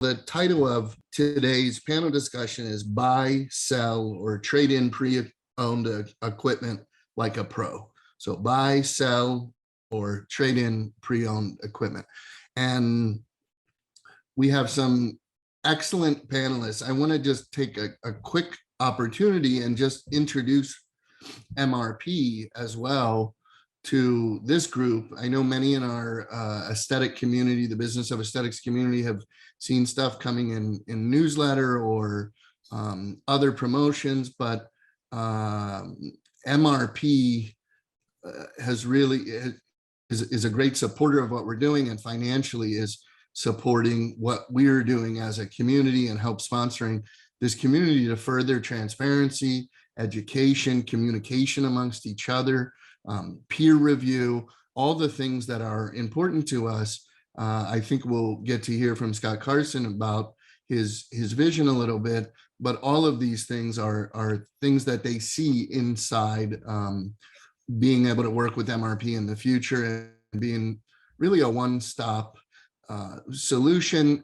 the title of today's panel discussion is Buy, Sell, or Trade in Pre-Owned Equipment Like a Pro. So buy, sell, or trade in pre-owned equipment. And we have some excellent panelists. I want to just take a quick opportunity and just introduce MRP as well to this group. I know many in our aesthetic community, the business of aesthetics community, have seen stuff coming in newsletter or other promotions, but MRP has really is a great supporter of what we're doing, and financially is supporting what we're doing as a community and help sponsoring this community to further transparency, education, communication amongst each other, peer review, all the things that are important to us. I think we'll get to hear from Scott Carson about his vision a little bit, but all of these things are things that they see inside being able to work with MRP in the future and being really a one-stop solution.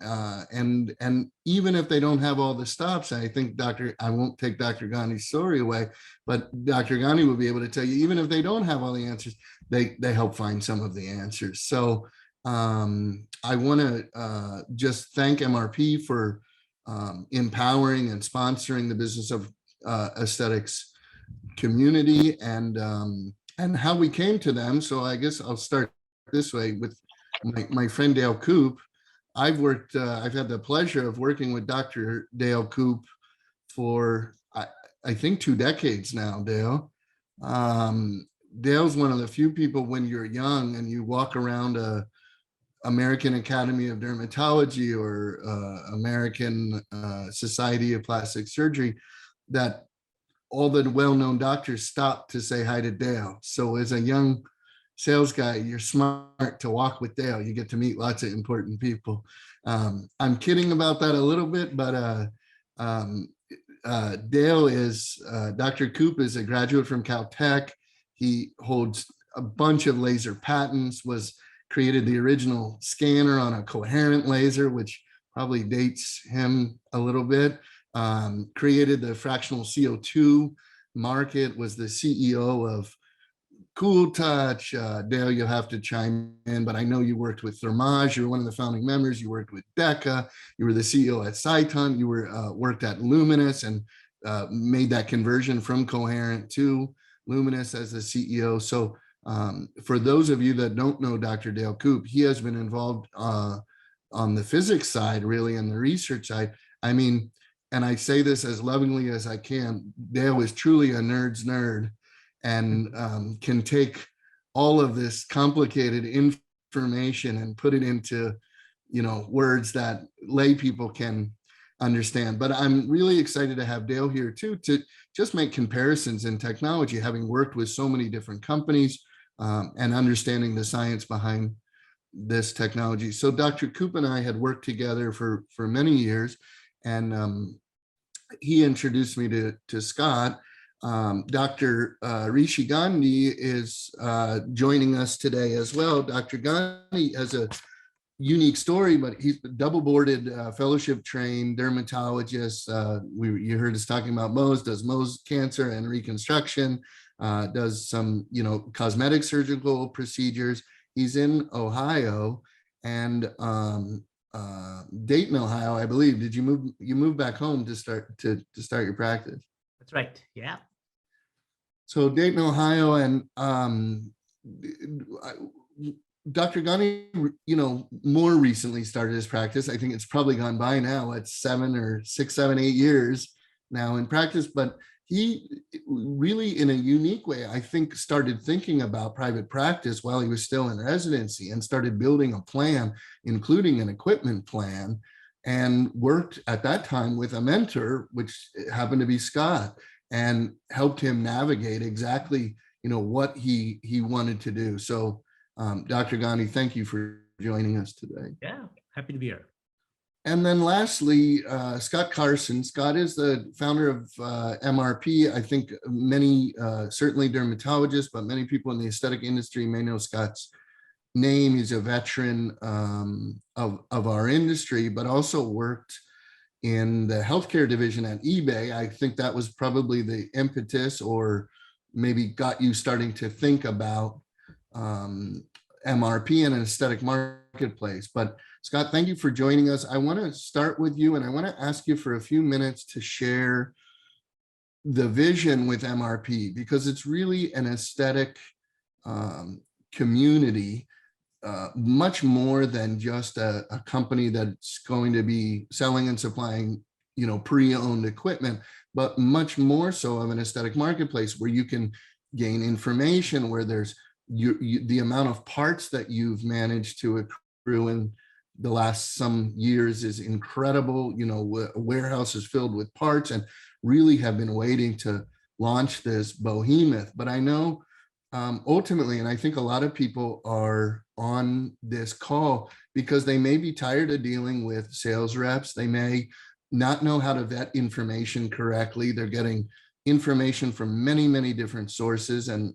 And even if they don't have all the stops, I think I won't take Dr. Gandhi's story away, but Dr. Gandhi will be able to tell you, even if they don't have all the answers, they help find some of the answers. So I want to just thank MRP for empowering and sponsoring the business of aesthetics community and how we came to them. So I guess I'll start this way with my friend Dale Koop. I've had the pleasure of working with Dr. Dale Koop for I think 2 decades now, Dale. Dale's one of the few people when you're young and you walk around American Academy of Dermatology or American Society of Plastic Surgery, that all the well-known doctors stop to say hi to Dale. So as a young sales guy, you're smart to walk with Dale. You get to meet lots of important people. I'm kidding about that a little bit, but Dale is, Dr. Koop is a graduate from Caltech. He holds a bunch of laser patents, created the original scanner on a coherent laser, which probably dates him a little bit. Created the fractional CO2 market, was the CEO of Cooltouch. Dale, you'll have to chime in, but I know you worked with Thermage. You were one of the founding members. You worked with DEKA. You were the CEO at Sciton. You worked at Lumenis and made that conversion from Coherent to Lumenis as the CEO. So for those of you that don't know Dr. Dale Koop, he has been involved on the physics side, really, and the research side. I mean, and I say this as lovingly as I can, Dale is truly a nerd's nerd, and can take all of this complicated information and put it into, words that lay people can understand. But I'm really excited to have Dale here too, to just make comparisons in technology, having worked with so many different companies and understanding the science behind this technology. So Dr. Koop and I had worked together for many years, and he introduced me to Scott. Dr. Rishi Gandhi is joining us today as well. Dr. Gandhi has a unique story, but he's a double-boarded fellowship trained dermatologist. You heard us talking about Mohs, does Mohs cancer and reconstruction, does some cosmetic surgical procedures. He's in Ohio and Dayton, Ohio, I believe. Did you move back home to start your practice? That's right. Yeah. So Dayton, Ohio, and Dr. Gandhi, more recently started his practice. I think it's probably gone by now. It's 6, 7, 8 years now in practice, but he really, in a unique way, I think, started thinking about private practice while he was still in residency and started building a plan, including an equipment plan, and worked at that time with a mentor, which happened to be Scott, and helped him navigate exactly, what he wanted to do. So Dr. Gandhi, thank you for joining us today. Yeah, happy to be here. And then lastly, Scott Carson. Scott is the founder of MRP. I think many, certainly dermatologists, but many people in the aesthetic industry may know Scott's name. He's a veteran of our industry, but also worked in the healthcare division at eBay. I think that was probably the impetus, or maybe got you starting to think about MRP in an aesthetic marketplace. But Scott, thank you for joining us. I want to start with you, and I want to ask you for a few minutes to share the vision with MRP, because it's really an aesthetic community, much more than just a company that's going to be selling and supplying, pre-owned equipment, but much more so of an aesthetic marketplace where you can gain information, where there's the amount of parts that you've managed to accrue in the last some years is incredible. Warehouses filled with parts, and really have been waiting to launch this behemoth. But I know ultimately, and I think a lot of people are on this call because they may be tired of dealing with sales reps. They may not know how to vet information correctly. They're getting information from many, many different sources, and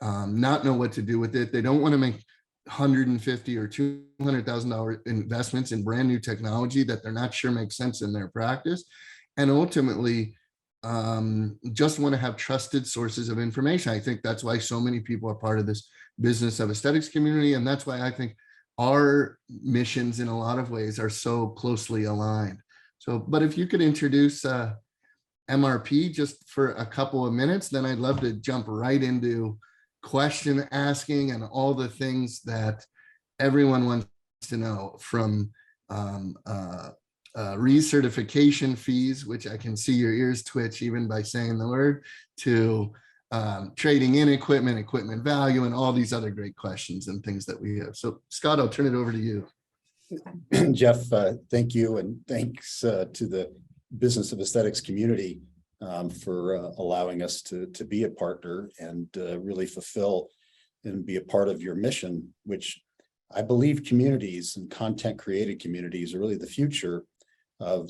not know what to do with it. They don't want to make $150,000 or $200,000 investments in brand new technology that they're not sure makes sense in their practice. And ultimately, just want to have trusted sources of information. I think that's why so many people are part of this business of aesthetics community. And that's why I think our missions in a lot of ways are so closely aligned. So, but if you could introduce MRP just for a couple of minutes, then I'd love to jump right into question asking and all the things that everyone wants to know, from recertification fees, which I can see your ears twitch even by saying the word, to trading in equipment value, and all these other great questions and things that we have. So Scott, I'll turn it over to you. Jeff, thank you. And thanks to the Business of Aesthetics community for allowing us to be a partner and really fulfill and be a part of your mission, which I believe communities and content created communities are really the future of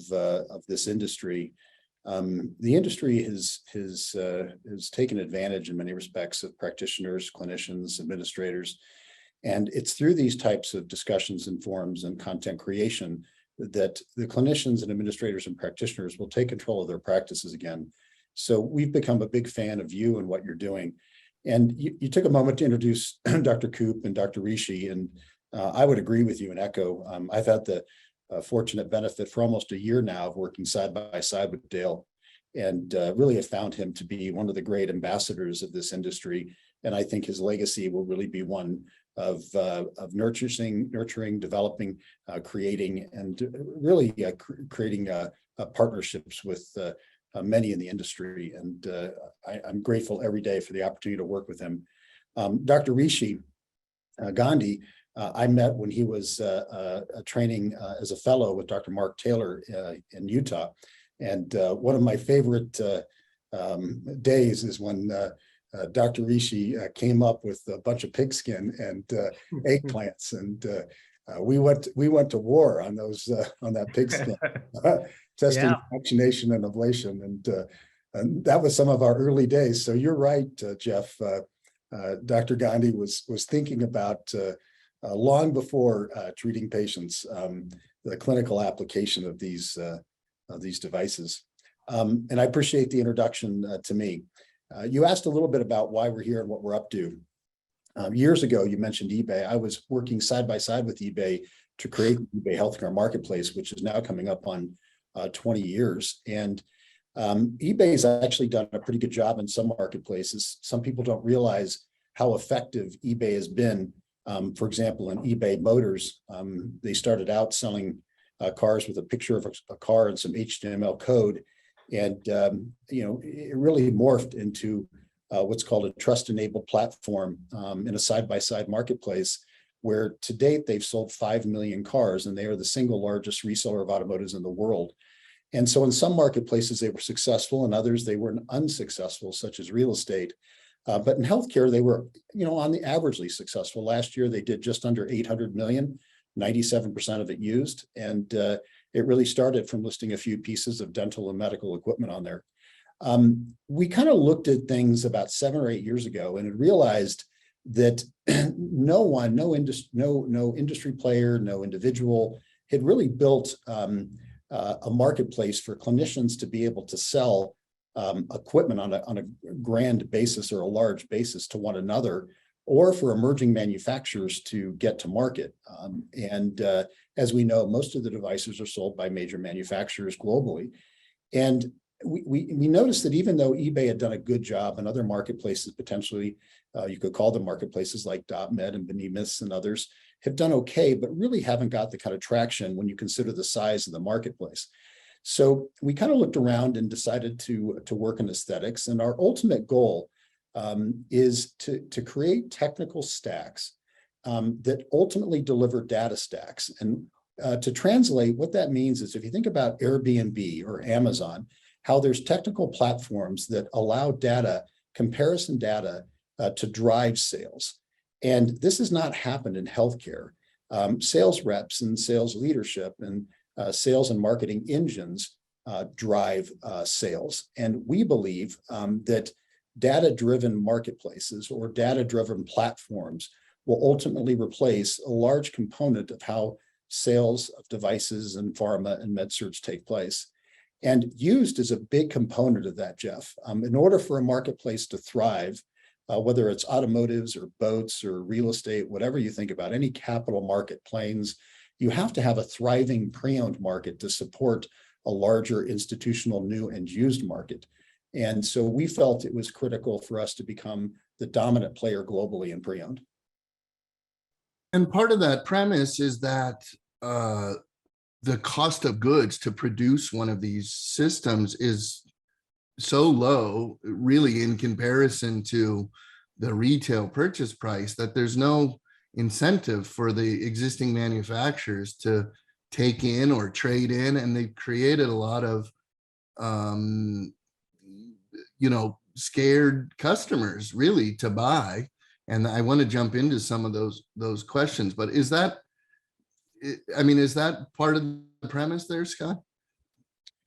this industry. The industry has taken advantage in many respects of practitioners, clinicians, administrators, and it's through these types of discussions and forums and content creation that the clinicians and administrators and practitioners will take control of their practices again. So we've become a big fan of you and what you're doing. And you took a moment to introduce Dr. Koop and Dr. Rishi, and I would agree with you and echo. I've had the fortunate benefit for almost a year now of working side by side with Dale, and really have found him to be one of the great ambassadors of this industry. And I think his legacy will really be one of nurturing, developing, creating, and really creating partnerships with many in the industry. And I'm grateful every day for the opportunity to work with him. Dr. Rishi Gandhi, I met when he was training as a fellow with Dr. Mark Taylor in Utah. And one of my favorite days is when Dr. Rishi came up with a bunch of pigskin and eggplants, and we went to war on those on that pigskin, testing vaccination and ablation, and that was some of our early days. So you're right, Jeff. Dr. Gandhi was thinking about long before treating patients the clinical application of these devices, and I appreciate the introduction to me. You asked a little bit about why we're here and what we're up to. Years ago, you mentioned eBay. I was working side by side with eBay to create the eBay Healthcare Marketplace, which is now coming up on 20 years. And eBay has actually done a pretty good job in some marketplaces. Some people don't realize how effective eBay has been. For example, in eBay Motors, they started out selling cars with a picture of a car and some HTML code. And, it really morphed into what's called a trust-enabled platform in a side-by-side marketplace, where to date they've sold 5 million cars, and they are the single largest reseller of automotives in the world. And so in some marketplaces they were successful, and others they were unsuccessful, such as real estate. But in healthcare, they were, on the averagely successful. Last year, they did just under 800 million, 97% of it used. And it really started from listing a few pieces of dental and medical equipment on there. We kind of looked at things about 7 or 8 years ago and had realized that no industry player, no individual had really built a marketplace for clinicians to be able to sell equipment on a grand basis or a large basis to one another, or for emerging manufacturers to get to market. As we know, most of the devices are sold by major manufacturers globally. And we noticed that even though eBay had done a good job and other marketplaces, potentially you could call them marketplaces like .med and Lumenis and others, have done okay, but really haven't got the kind of traction when you consider the size of the marketplace. So we kind of looked around and decided to work in aesthetics. And our ultimate goal is to create technical stacks that ultimately deliver data stacks. And to translate, what that means is if you think about Airbnb or Amazon, how there's technical platforms that allow data, comparison data, to drive sales. And this has not happened in healthcare. Sales reps and sales leadership and sales and marketing engines drive sales. And we believe that data-driven marketplaces or data-driven platforms will ultimately replace a large component of how sales of devices and pharma and med-surg take place. And used is a big component of that, Jeff. In order for a marketplace to thrive, whether it's automotives or boats or real estate, whatever you think about, any capital market, planes, you have to have a thriving pre-owned market to support a larger institutional new and used market. And so we felt it was critical for us to become the dominant player globally in pre-owned. And part of that premise is that the cost of goods to produce one of these systems is so low, really, in comparison to the retail purchase price, that there's no incentive for the existing manufacturers to take in or trade in. And they've created a lot of, scared customers really to buy. And I want to jump into some of those questions, but is that part of the premise there, Scott?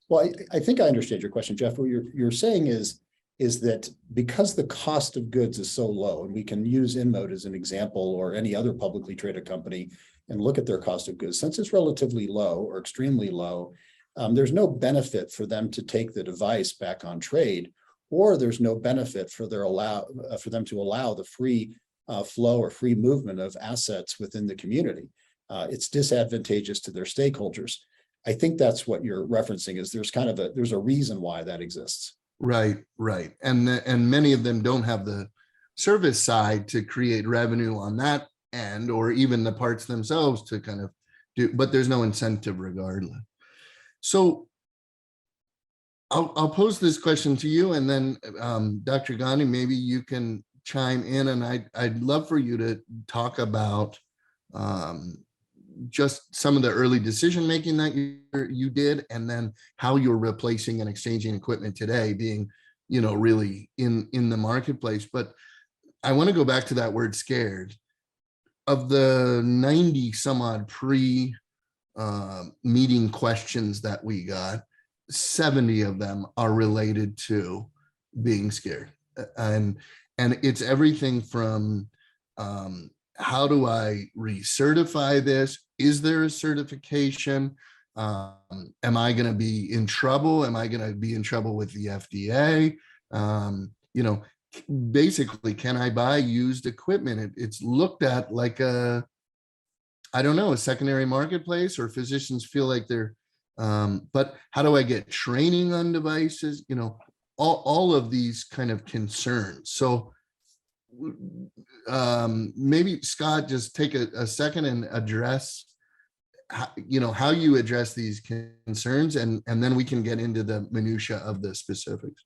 Well, I think I understand your question, Jeff. What you're saying is that because the cost of goods is so low, and we can use InMode as an example or any other publicly traded company and look at their cost of goods, since it's relatively low or extremely low, there's no benefit for them to take the device back on trade, or there's no benefit for them to allow the free flow or free movement of assets within the community. It's disadvantageous to their stakeholders. I think that's what you're referencing, is there's a reason why that exists. Right. And many of them don't have the service side to create revenue on that end, or even the parts themselves to kind of do, but there's no incentive regardless. So I'll pose this question to you, and then Dr. Gandhi, maybe you can chime in, and I'd love for you to talk about just some of the early decision making that you did, and then how you're replacing and exchanging equipment today, being really in the marketplace. But I want to go back to that word scared. Of the 90 some odd meeting questions that we got, 70 of them are related to being scared, and it's everything from how do I recertify this? Is there a certification? Am I going to be in trouble? Am I going to be in trouble with the FDA? Basically, can I buy used equipment? It's looked at like a secondary marketplace, or physicians feel like they're, but how do I get training on devices? All of these kind of concerns. So maybe Scott, just take a second and address how you address these concerns, and then we can get into the minutia of the specifics.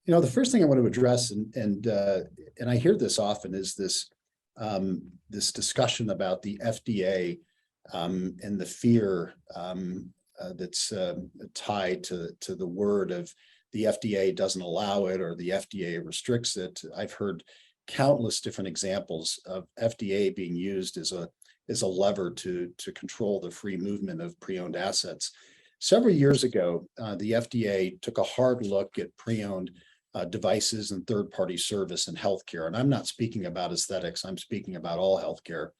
The first thing I want to address, and I hear this often, is this discussion about the FDA and the fear that's tied to the word of the FDA doesn't allow it, or the FDA restricts it. I've heard countless different examples of FDA being used as a lever to control the free movement of pre-owned assets. Several years ago, the FDA took a hard look at pre-owned devices and third-party service in healthcare. And I'm not speaking about aesthetics, I'm speaking about all healthcare.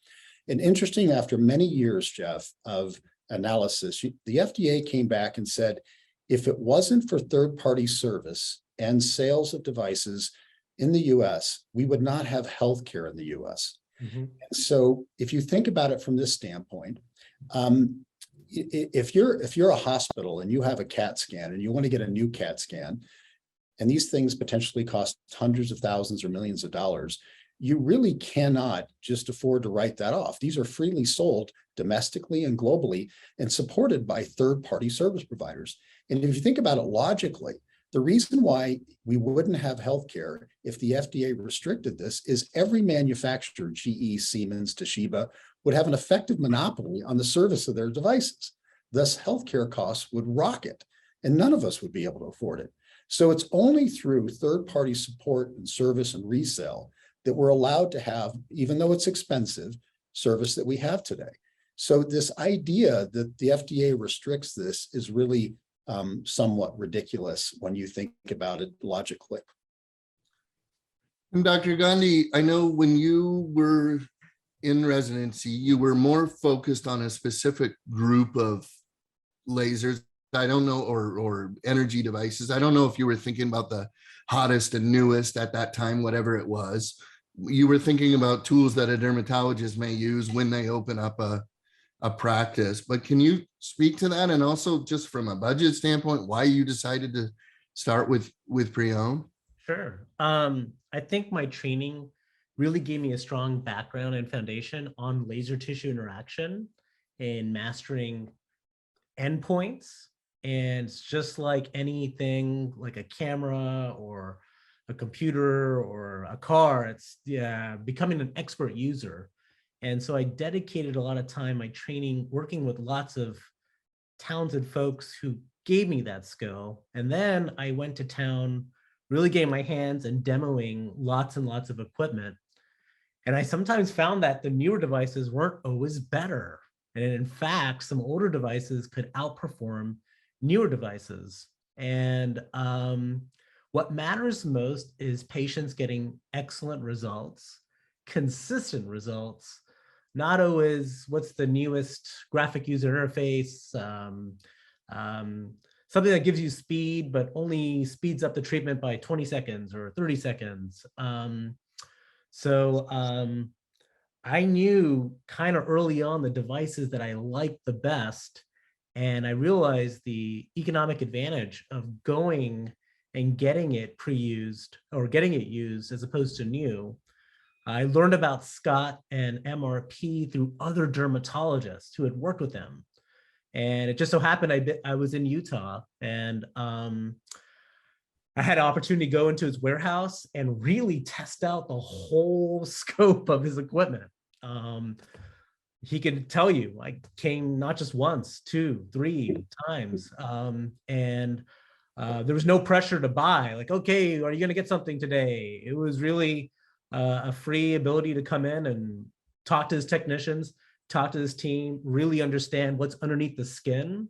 And interesting, after many years, Jeff, of analysis, the FDA came back and said, if it wasn't for third-party service and sales of devices in the US, we would not have healthcare in the US. So if you think about it from this standpoint, if you're a hospital and you have a CAT scan and you want to get a new CAT scan, and these things potentially cost hundreds of thousands or millions of dollars, you really cannot just afford to write that off. These are freely sold domestically and globally and supported by third-party service providers. And if you think about it logically, the reason why we wouldn't have healthcare if the FDA restricted this is every manufacturer, GE, Siemens, Toshiba, would have an effective monopoly on the service of their devices. Thus, healthcare costs would rocket, and none of us would be able to afford it. So it's only through third-party support and service and resale that we're allowed to have, even though it's expensive, service that we have today. So this idea that the FDA restricts this is really somewhat ridiculous when you think about it logically. And Dr. Gandhi, I know when you were in residency, you were more focused on a specific group of lasers. I don't know, or energy devices. I don't know if you were thinking about the hottest and newest at that time, whatever it was. You were thinking about tools that a dermatologist may use when they open up a practice. But can you speak to that? And also just from a budget standpoint, why you decided to start with pre-owned? Sure. I think my training really gave me a strong background and foundation on laser tissue interaction and mastering endpoints. And it's just like anything, like a camera or a computer or a car, it's becoming an expert user. And so I dedicated a lot of time, my training, working with lots of talented folks who gave me that skill. And then I went to town, really getting my hands and demoing lots and lots of equipment. And I sometimes found that the newer devices weren't always better. And in fact, some older devices could outperform newer devices. And what matters most is patients getting excellent results, consistent results, not always what's the newest graphic user interface, something that gives you speed, but only speeds up the treatment by 20 seconds or 30 seconds. I knew kind of early on the devices that I liked the best. And I realized the economic advantage of going and getting it pre-used or getting it used as opposed to new. I learned about Scott and MRP through other dermatologists who had worked with them. And it just so happened I was in Utah, and I had an opportunity to go into his warehouse and really test out the whole scope of his equipment. He could tell you, I came not just once, 2, 3 times. There was no pressure to buy, like, okay, are you going to get something today? It was really a free ability to come in and talk to his technicians, talk to his team, really understand what's underneath the skin.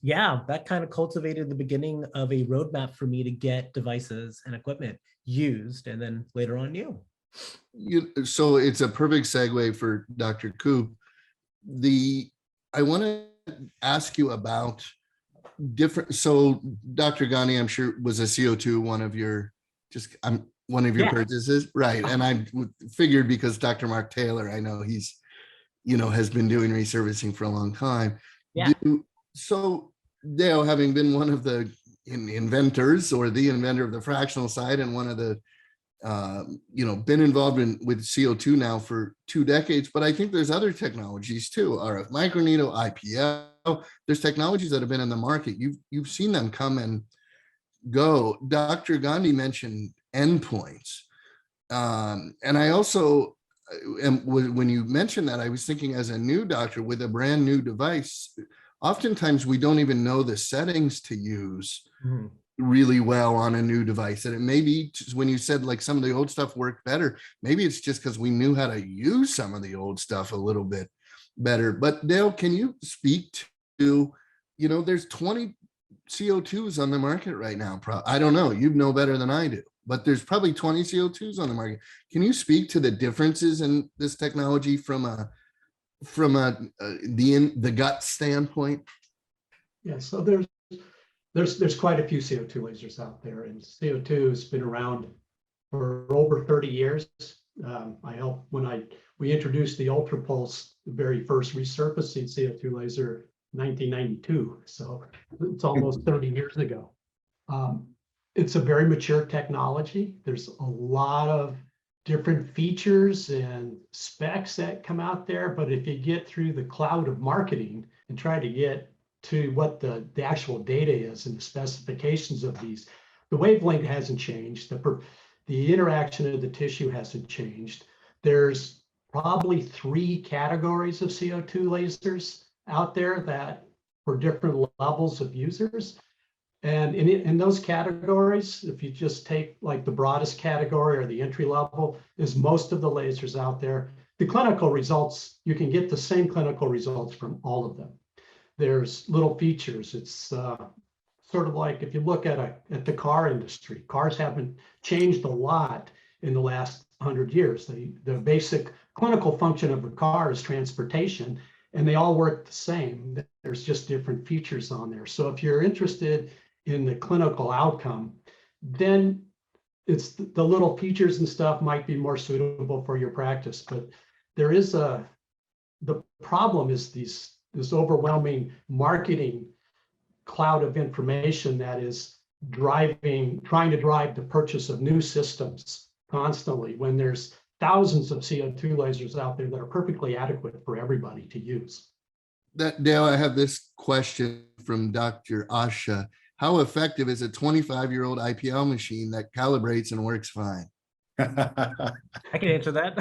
Yeah, that kind of cultivated the beginning of a roadmap for me to get devices and equipment used, and then later on new. So it's a perfect segue for Dr. Koop. I want to ask you about different. So Dr. Gandhi, I'm sure, was a CO2 one of your purchases, right? And I figured because Dr. Mark Taylor, I know he's, has been doing resurfacing for a long time. Yeah. So Dale, having been one of the inventors or the inventor of the fractional side and one of the been involved with CO2 now for 2 decades, but I think there's other technologies too, RF microneedle, IPL. There's technologies that have been in the market. You've seen them come and go. Dr. Gandhi mentioned endpoints. And I also, when you mentioned that, I was thinking as a new doctor with a brand new device, oftentimes we don't even know the settings to use really well on a new device. And it may be just when you said like some of the old stuff worked better, maybe it's just because we knew how to use some of the old stuff a little bit better. But Dale, can you speak to, there's 20 CO2s on the market right now? I don't know. You know better than I do, but there's probably 20 CO2s on the market. Can you speak to the differences in this technology from the gut standpoint? Yeah, so there's quite a few CO2 lasers out there, and CO2 has been around for over 30 years. I helped when we introduced the Ultrapulse, the very first resurfacing CO2 laser, 1992. So it's almost 30 years ago. It's a very mature technology. There's a lot of different features and specs that come out there, but if you get through the cloud of marketing and try to get to what the actual data is and the specifications of these, the wavelength hasn't changed. The interaction of the tissue hasn't changed. There's probably 3 categories of CO2 lasers out there that for different levels of users. And in those categories, if you just take like the broadest category or the entry level, is most of the lasers out there. The clinical results, you can get the same clinical results from all of them. There's little features. It's sort of like if you look at the car industry, cars haven't changed a lot in the last 100 years. The basic clinical function of a car is transportation, and they all work the same. There's just different features on there. So if you're interested in the clinical outcome, then it's the little features and stuff might be more suitable for your practice. But there is the problem is this overwhelming marketing cloud of information that is trying to drive the purchase of new systems constantly, when there's thousands of CO2 lasers out there that are perfectly adequate for everybody to use. Dale, I have this question from Dr. Asha. How effective is a 25-year-old IPL machine that calibrates and works fine? I can answer that.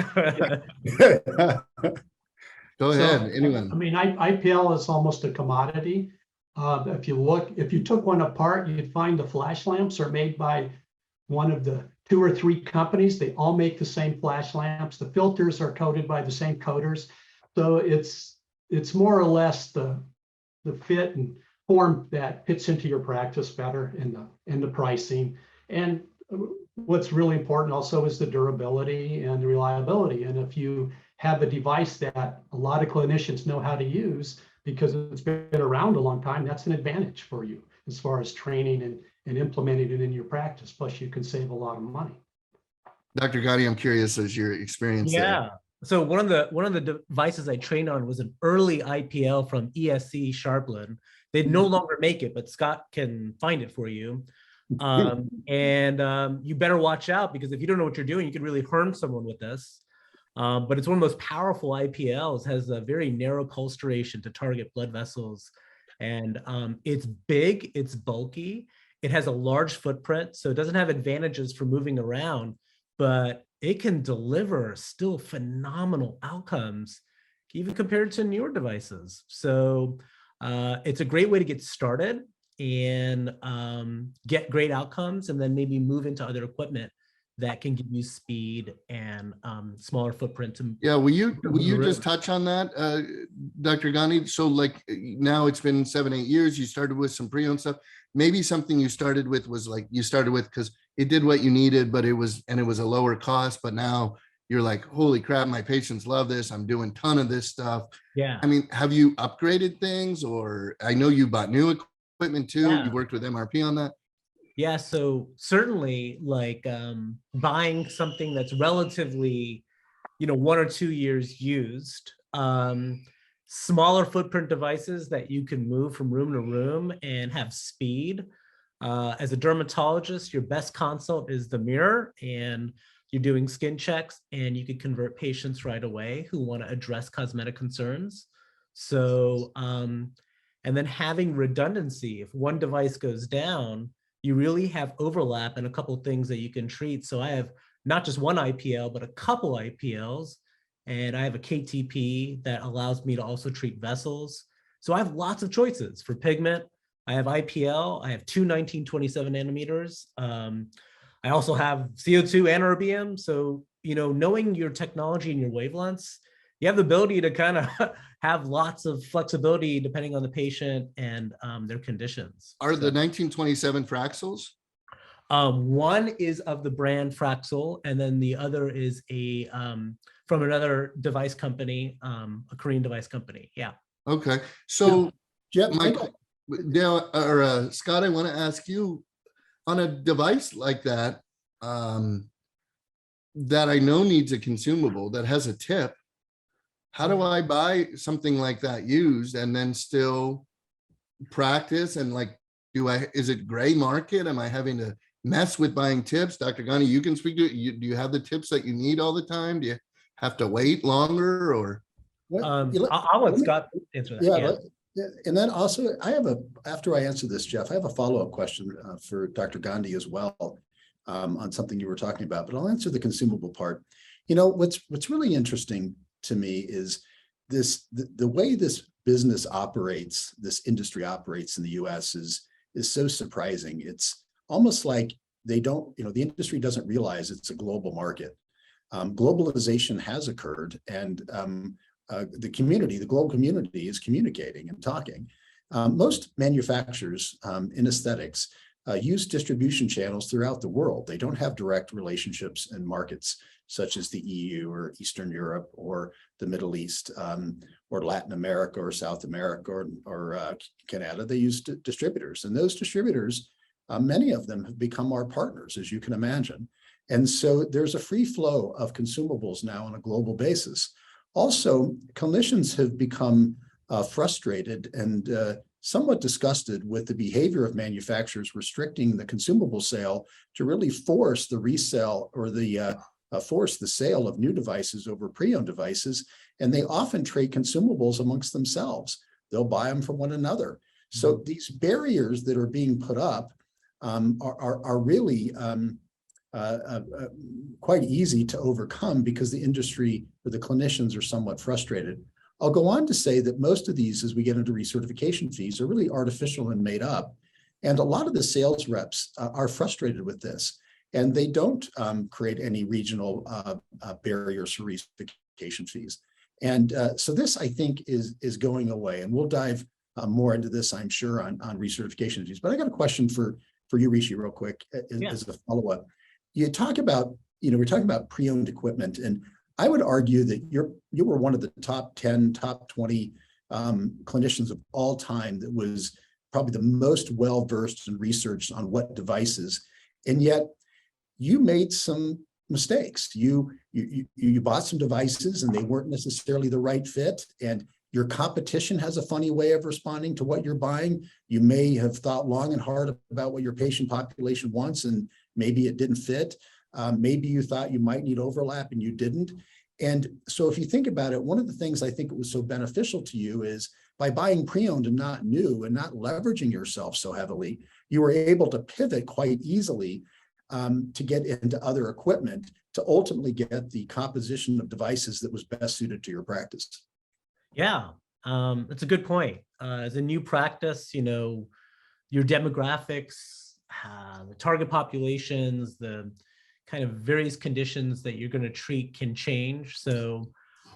Go ahead, anyone. I mean, IPL is almost a commodity. If you took one apart, you'd find the flash lamps are made by one of the 2 or 3 companies. They all make the same flash lamps. The filters are coated by the same coaters. So it's more or less the fit and form that fits into your practice better in the pricing. And what's really important also is the durability and the reliability. And if you have a device that a lot of clinicians know how to use because it's been around a long time, that's an advantage for you as far as training and implementing it in your practice. Plus, you can save a lot of money. Dr. Gotti, I'm curious as your experience Yeah. there. So one of the devices I trained on was an early IPL from ESC Sharpland. They no longer make it, but Scott can find it for you. You better watch out, because if you don't know what you're doing, you could really harm someone with this. But it's one of the most powerful IPLs, has a very narrow pulse duration to target blood vessels. And it's big, it's bulky, it has a large footprint, so it doesn't have advantages for moving around, but it can deliver still phenomenal outcomes, even compared to newer devices. So it's a great way to get started and get great outcomes, and then maybe move into other equipment that can give you speed and smaller footprint. Yeah, will you just touch on that, Dr. Gotti? So like now it's been 7-8 years, you started with some pre-owned stuff. Maybe something you started with was like, you started with because it did what you needed, but it was a lower cost, but now you're like, holy crap, my patients love this. I'm doing a ton of this stuff. Yeah. I mean, have you upgraded things? Or I know you bought new equipment too. Yeah. You worked with MRP on that. Yeah, so certainly like buying something that's relatively, 1 or 2 years used, smaller footprint devices that you can move from room to room and have speed. As a dermatologist, your best consult is the mirror, and you're doing skin checks, and you can convert patients right away who want to address cosmetic concerns. So, and then having redundancy, if one device goes down, you really have overlap in a couple of things that you can treat. So I have not just one IPL, but a couple IPLs, and I have a KTP that allows me to also treat vessels. So I have lots of choices for pigment. I have IPL, I have 2 1927 nanometers. I also have CO2 and erbium. So, knowing your technology and your wavelengths, you have the ability to kind of have lots of flexibility depending on the patient and their conditions. Are the 1927 Fraxels? One is of the brand Fraxel, and then the other is a from another device company, a Korean device company. Yeah. Okay. So, Jeff, Dale or Scott, I want to ask you, on a device like that, that I know needs a consumable that has a tip, how do I buy something like that used and then still practice? And like, is it gray market? Am I having to mess with buying tips? Dr. Gandhi, you can speak to it. Do you have the tips that you need all the time? Do you have to wait longer, or? I'll let Scott answer that. Yeah. And then also after I answer this, Jeff, I have a follow-up question for Dr. Gandhi as well on something you were talking about, but I'll answer the consumable part. You know, what's really interesting to me is the way this business operates, this industry operates in the US is so surprising. It's almost like the industry doesn't realize it's a global market. Globalization has occurred, and the global community is communicating and talking. Most manufacturers in aesthetics use distribution channels throughout the world. They don't have direct relationships in markets such as the EU or Eastern Europe or the Middle East or Latin America or South America or Canada. They use distributors, and those distributors, many of them have become our partners, as you can imagine. And so there's a free flow of consumables now on a global basis. Also, clinicians have become frustrated and somewhat disgusted with the behavior of manufacturers restricting the consumable sale to really force the resale or force the sale of new devices over pre-owned devices. And they often trade consumables amongst themselves. They'll buy them from one another. So these barriers that are being put up are really quite easy to overcome because the industry or the clinicians are somewhat frustrated. I'll go on to say that most of these, as we get into recertification fees, are really artificial and made up. And a lot of the sales reps are frustrated with this, and they don't create any regional barriers for recertification fees. And so this, I think, is going away. And we'll dive more into this, I'm sure, on recertification fees. But I got a question for you, Rishi, real quick, as a follow-up. You talk about, we're talking about pre-owned equipment, and I would argue that you were one of the top 10, top 20 clinicians of all time that was probably the most well-versed and researched on what devices, and yet you made some mistakes. You bought some devices and they weren't necessarily the right fit, and your competition has a funny way of responding to what you're buying. You may have thought long and hard about what your patient population wants, and maybe it didn't fit. Maybe you thought you might need overlap and you didn't. And so if you think about it, one of the things I think it was so beneficial to you is by buying pre-owned and not new and not leveraging yourself so heavily, you were able to pivot quite easily to get into other equipment to ultimately get the composition of devices that was best suited to your practice. Yeah, that's a good point. As a new practice, your demographics, the target populations, the kind of various conditions that you're going to treat can change. So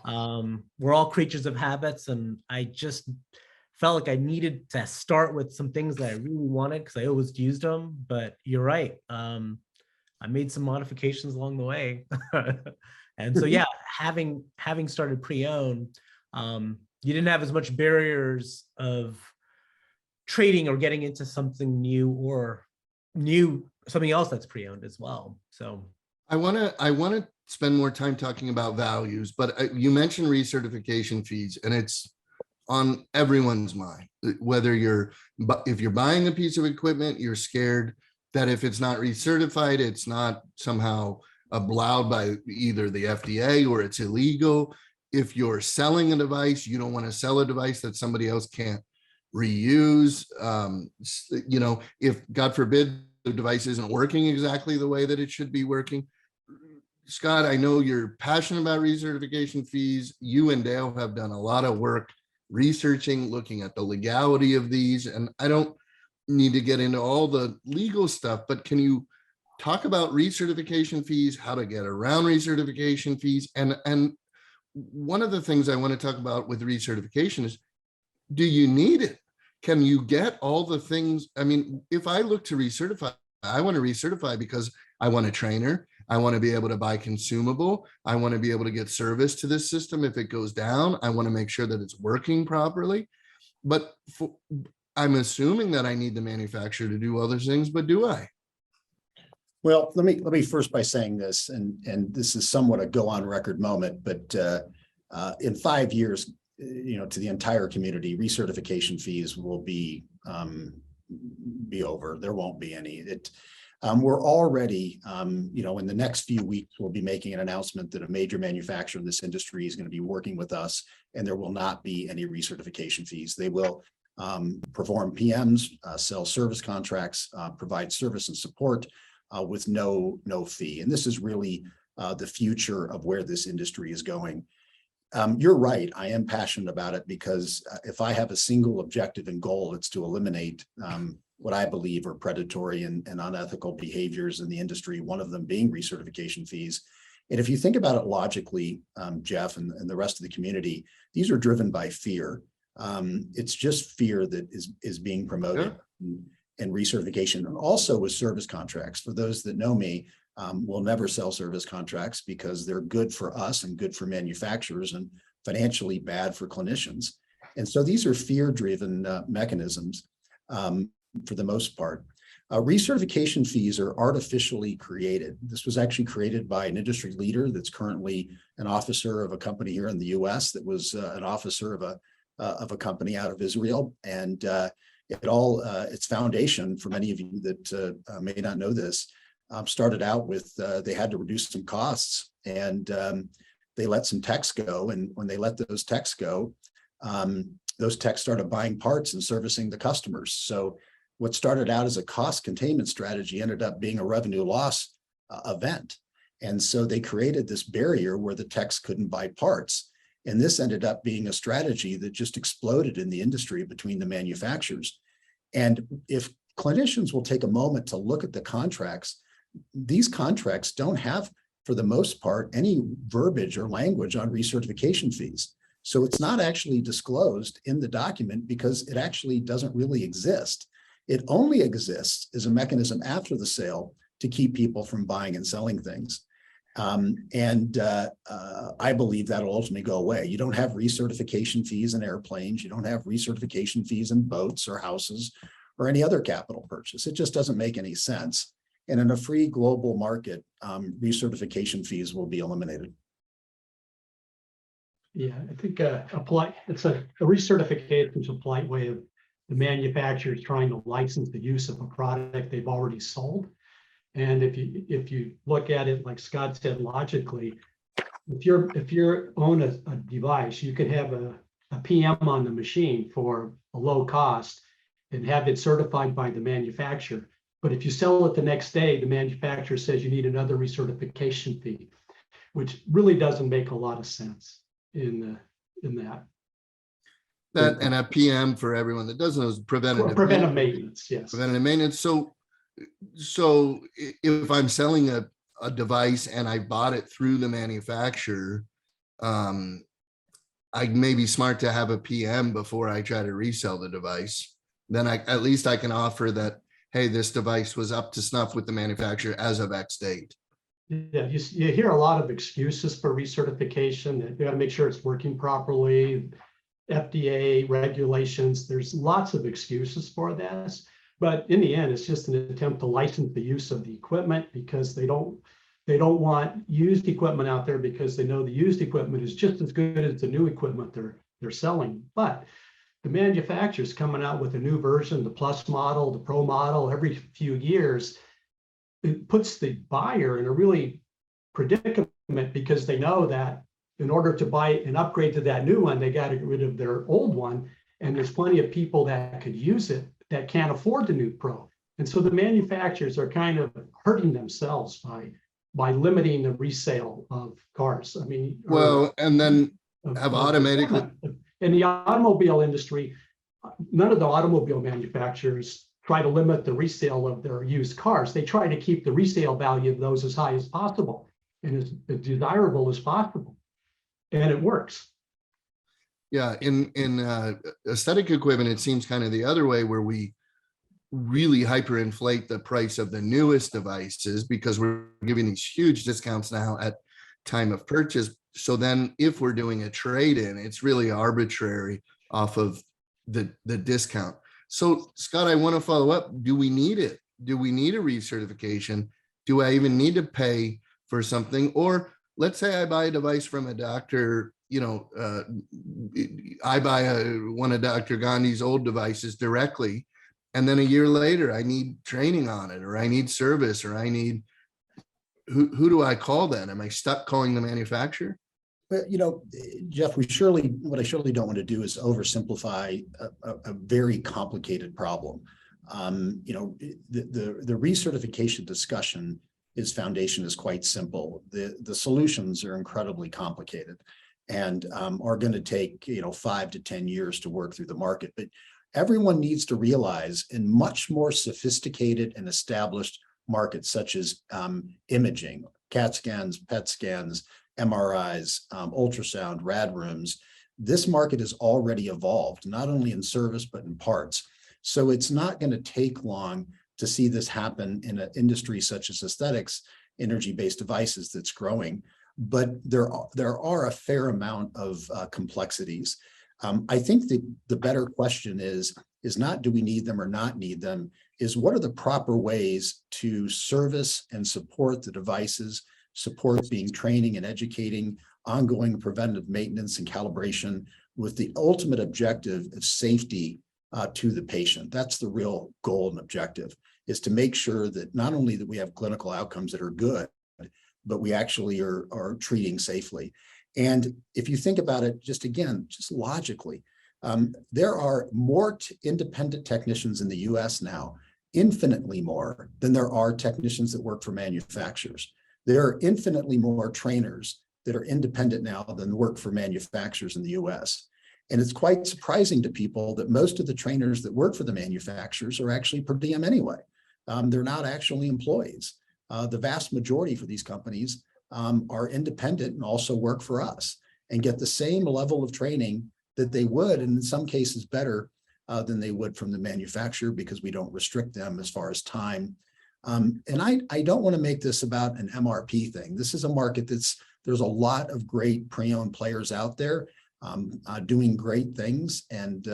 we're all creatures of habits, and I just felt like I needed to start with some things that I really wanted because I always used them. But you're right. I made some modifications along the way. And so, yeah, having started pre-owned, you didn't have as much barriers of trading or getting into something new or something else that's pre-owned as well. So I want to spend more time talking about values, but you mentioned recertification fees, and it's on everyone's mind. Whether if you're buying a piece of equipment, you're scared that if it's not recertified, it's not somehow allowed by either the FDA or it's illegal. If you're selling a device, you don't want to sell a device that somebody else can't reuse. If God forbid the device isn't working exactly the way that it should be working. Scott, I know you're passionate about recertification fees. You and Dale have done a lot of work researching, looking at the legality of these, and I don't need to get into all the legal stuff, but can you talk about recertification fees, how to get around recertification fees, and one of the things I want to talk about with recertification is, do you need it? Can you get all the things? I mean, if I look to recertify, I want to recertify because I want a trainer. I want to be able to buy consumable. I want to be able to get service to this system. If it goes down, I want to make sure that it's working properly. But I'm assuming that I need the manufacturer to do other things, but do I? Well, let me first by saying this, and this is somewhat a go on record moment, but in 5 years, to the entire community, recertification fees will be over. There won't be any. We're already, in the next few weeks, we'll be making an announcement that a major manufacturer in this industry is going to be working with us, and there will not be any recertification fees. They will perform PMs, sell service contracts, provide service and support with no fee. And this is really the future of where this industry is going. You're right. I am passionate about it because if I have a single objective and goal, it's to eliminate what I believe are predatory and unethical behaviors in the industry, one of them being recertification fees. And if you think about it logically, Jeff and the rest of the community, these are driven by fear. It's just fear that is being promoted. Yeah. And recertification, and also with service contracts. For those that know me, we'll never sell service contracts because they're good for us and good for manufacturers and financially bad for clinicians. And so these are fear-driven mechanisms for the most part. Recertification fees are artificially created. This was actually created by an industry leader that's currently an officer of a company here in the U.S. that was an officer of a company out of Israel. And its foundation, for many of you that may not know this, started out with they had to reduce some costs, and they let some techs go. And when they let those techs go, those techs started buying parts and servicing the customers. So what started out as a cost containment strategy ended up being a revenue loss event. And so they created this barrier where the techs couldn't buy parts. And this ended up being a strategy that just exploded in the industry between the manufacturers. And if clinicians will take a moment to look at the contracts, these contracts don't have, for the most part, any verbiage or language on recertification fees. So it's not actually disclosed in the document because it actually doesn't really exist. It only exists as a mechanism after the sale to keep people from buying and selling things. I believe that'll ultimately go away. You don't have recertification fees in airplanes. You don't have recertification fees in boats or houses or any other capital purchase. It just doesn't make any sense. And in a free global market, recertification fees will be eliminated. Yeah, I think a recertification is a polite way of the manufacturers trying to license the use of a product they've already sold. And if you look at it, like Scott said, logically, if you own a device, you could have a PM on the machine for a low cost and have it certified by the manufacturer. But if you sell it the next day, the manufacturer says you need another recertification fee, which really doesn't make a lot of sense in that. That and a PM, for everyone that doesn't know, is preventive maintenance. Yes. Preventative maintenance. So if I'm selling a device and I bought it through the manufacturer, I may be smart to have a PM before I try to resell the device. Then at least I can offer that, hey, this device was up to snuff with the manufacturer as of X date. Yeah, you hear a lot of excuses for recertification. You got to make sure it's working properly. FDA regulations, there's lots of excuses for this. But in the end, it's just an attempt to license the use of the equipment because they don't want used equipment out there because they know the used equipment is just as good as the new equipment they're selling. But the manufacturer's coming out with a new version, the Plus model, the Pro model, every few years. It puts the buyer in a really predicament because they know that in order to buy an upgrade to that new one, they got to get rid of their old one. And there's plenty of people that could use it that can't afford the new Pro. And so the manufacturers are kind of hurting themselves by limiting the resale of cars. I mean, well, and then have automatically. In the automobile industry, none of the automobile manufacturers try to limit the resale of their used cars. They try to keep the resale value of those as high as possible and as desirable as possible. and it works. Yeah, in aesthetic equipment, it seems kind of the other way, where we really hyperinflate the price of the newest devices because we're giving these huge discounts now at time of purchase. So then if we're doing a trade-in, it's really arbitrary off of the discount. So Scott, I want to follow up. Do we need it? Do we need a recertification? Do I even need to pay for something? Or let's say I buy a device from a doctor, you know, I buy one of Dr. Gandhi's old devices directly, and then a year later I need training on it, or I need service, or I need, who do I call then? Am I stuck calling the manufacturer? But, you know, Jeff, what I surely don't want to do is oversimplify a very complicated problem. You know, the recertification discussion foundation is quite simple. The solutions are incredibly complicated and are going to take, you know, 5 to 10 years to work through the market. But everyone needs to realize, in much more sophisticated and established markets such as imaging, CAT scans, PET scans, MRIs, ultrasound, rad rooms, this market has already evolved, not only in service, but in parts. So it's not going to take long to see this happen in an industry such as aesthetics, energy-based devices that's growing. But there are a fair amount of complexities. I think the better question is not do we need them or not need them, is what are the proper ways to service and support the devices, support being training and educating, ongoing preventive maintenance and calibration, with the ultimate objective of safety to the patient. That's the real goal and objective, is to make sure that not only that we have clinical outcomes that are good, but we actually are treating safely. And if you think about it, just logically, there are more independent technicians in the US now, infinitely more than there are technicians that work for manufacturers. There are infinitely more trainers that are independent now than work for manufacturers in the US. And it's quite surprising to people that most of the trainers that work for the manufacturers are actually per diem anyway. They're not actually employees. The vast majority for these companies are independent and also work for us and get the same level of training that they would, and in some cases better than they would from the manufacturer, because we don't restrict them as far as time. And I don't want to make this about an MRP thing. This is a market there's a lot of great pre-owned players out there doing great things and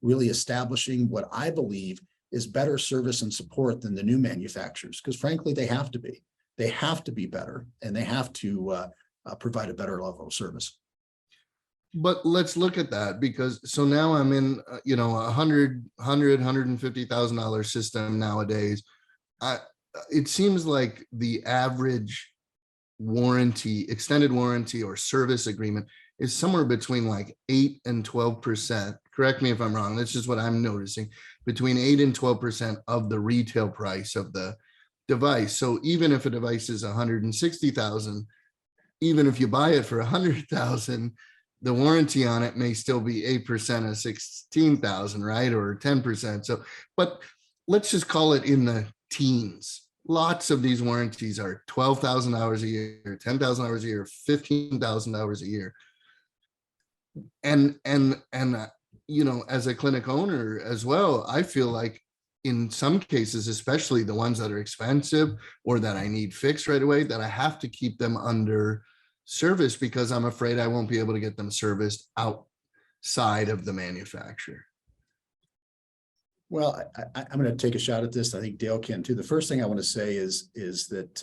really establishing what I believe is better service and support than the new manufacturers, because frankly, they have to be. They have to be better, and they have to provide a better level of service. But let's look at that, because so now I'm in, you know, $150,000 system nowadays. It seems like the average warranty, extended warranty or service agreement is somewhere between like 8 and 12%. Correct me if I'm wrong. That's just what I'm noticing, between 8 and 12% of the retail price of the device. So even if a device is 160,000, even if you buy it for 100,000, the warranty on it may still be 8% of 16,000, right? Or 10%. So, but let's just call it in the teens. Lots of these warranties are $12,000 a year, $10,000 a year, $15,000 a year. And you know, as a clinic owner as well, I feel like in some cases, especially the ones that are expensive or that I need fixed right away, that I have to keep them under service because I'm afraid I won't be able to get them serviced outside of the manufacturer. Well, I'm going to take a shot at this. I think Dale can too. The first thing I want to say is that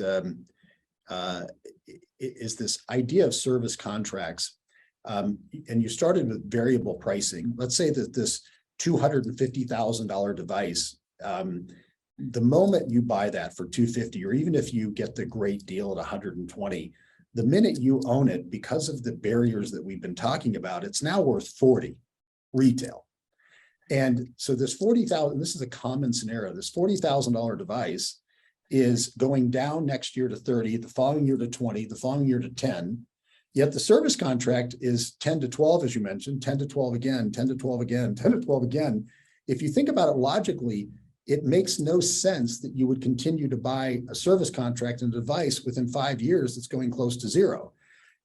this idea of service contracts. And you started with variable pricing. Let's say that this $250,000 device, the moment you buy that for $250,000, or even if you get the great deal at $120,000, the minute you own it, because of the barriers that we've been talking about, it's now worth $40,000 retail. And so this $40,000, this is a common scenario. This $40,000 device is going down next year to $30,000, the following year to $20,000, the following year to $10,000. Yet the service contract is 10 to 12, as you mentioned, 10 to 12 again, 10 to 12 again, 10 to 12 again. If you think about it logically, it makes no sense that you would continue to buy a service contract and a device within 5 years that's going close to zero.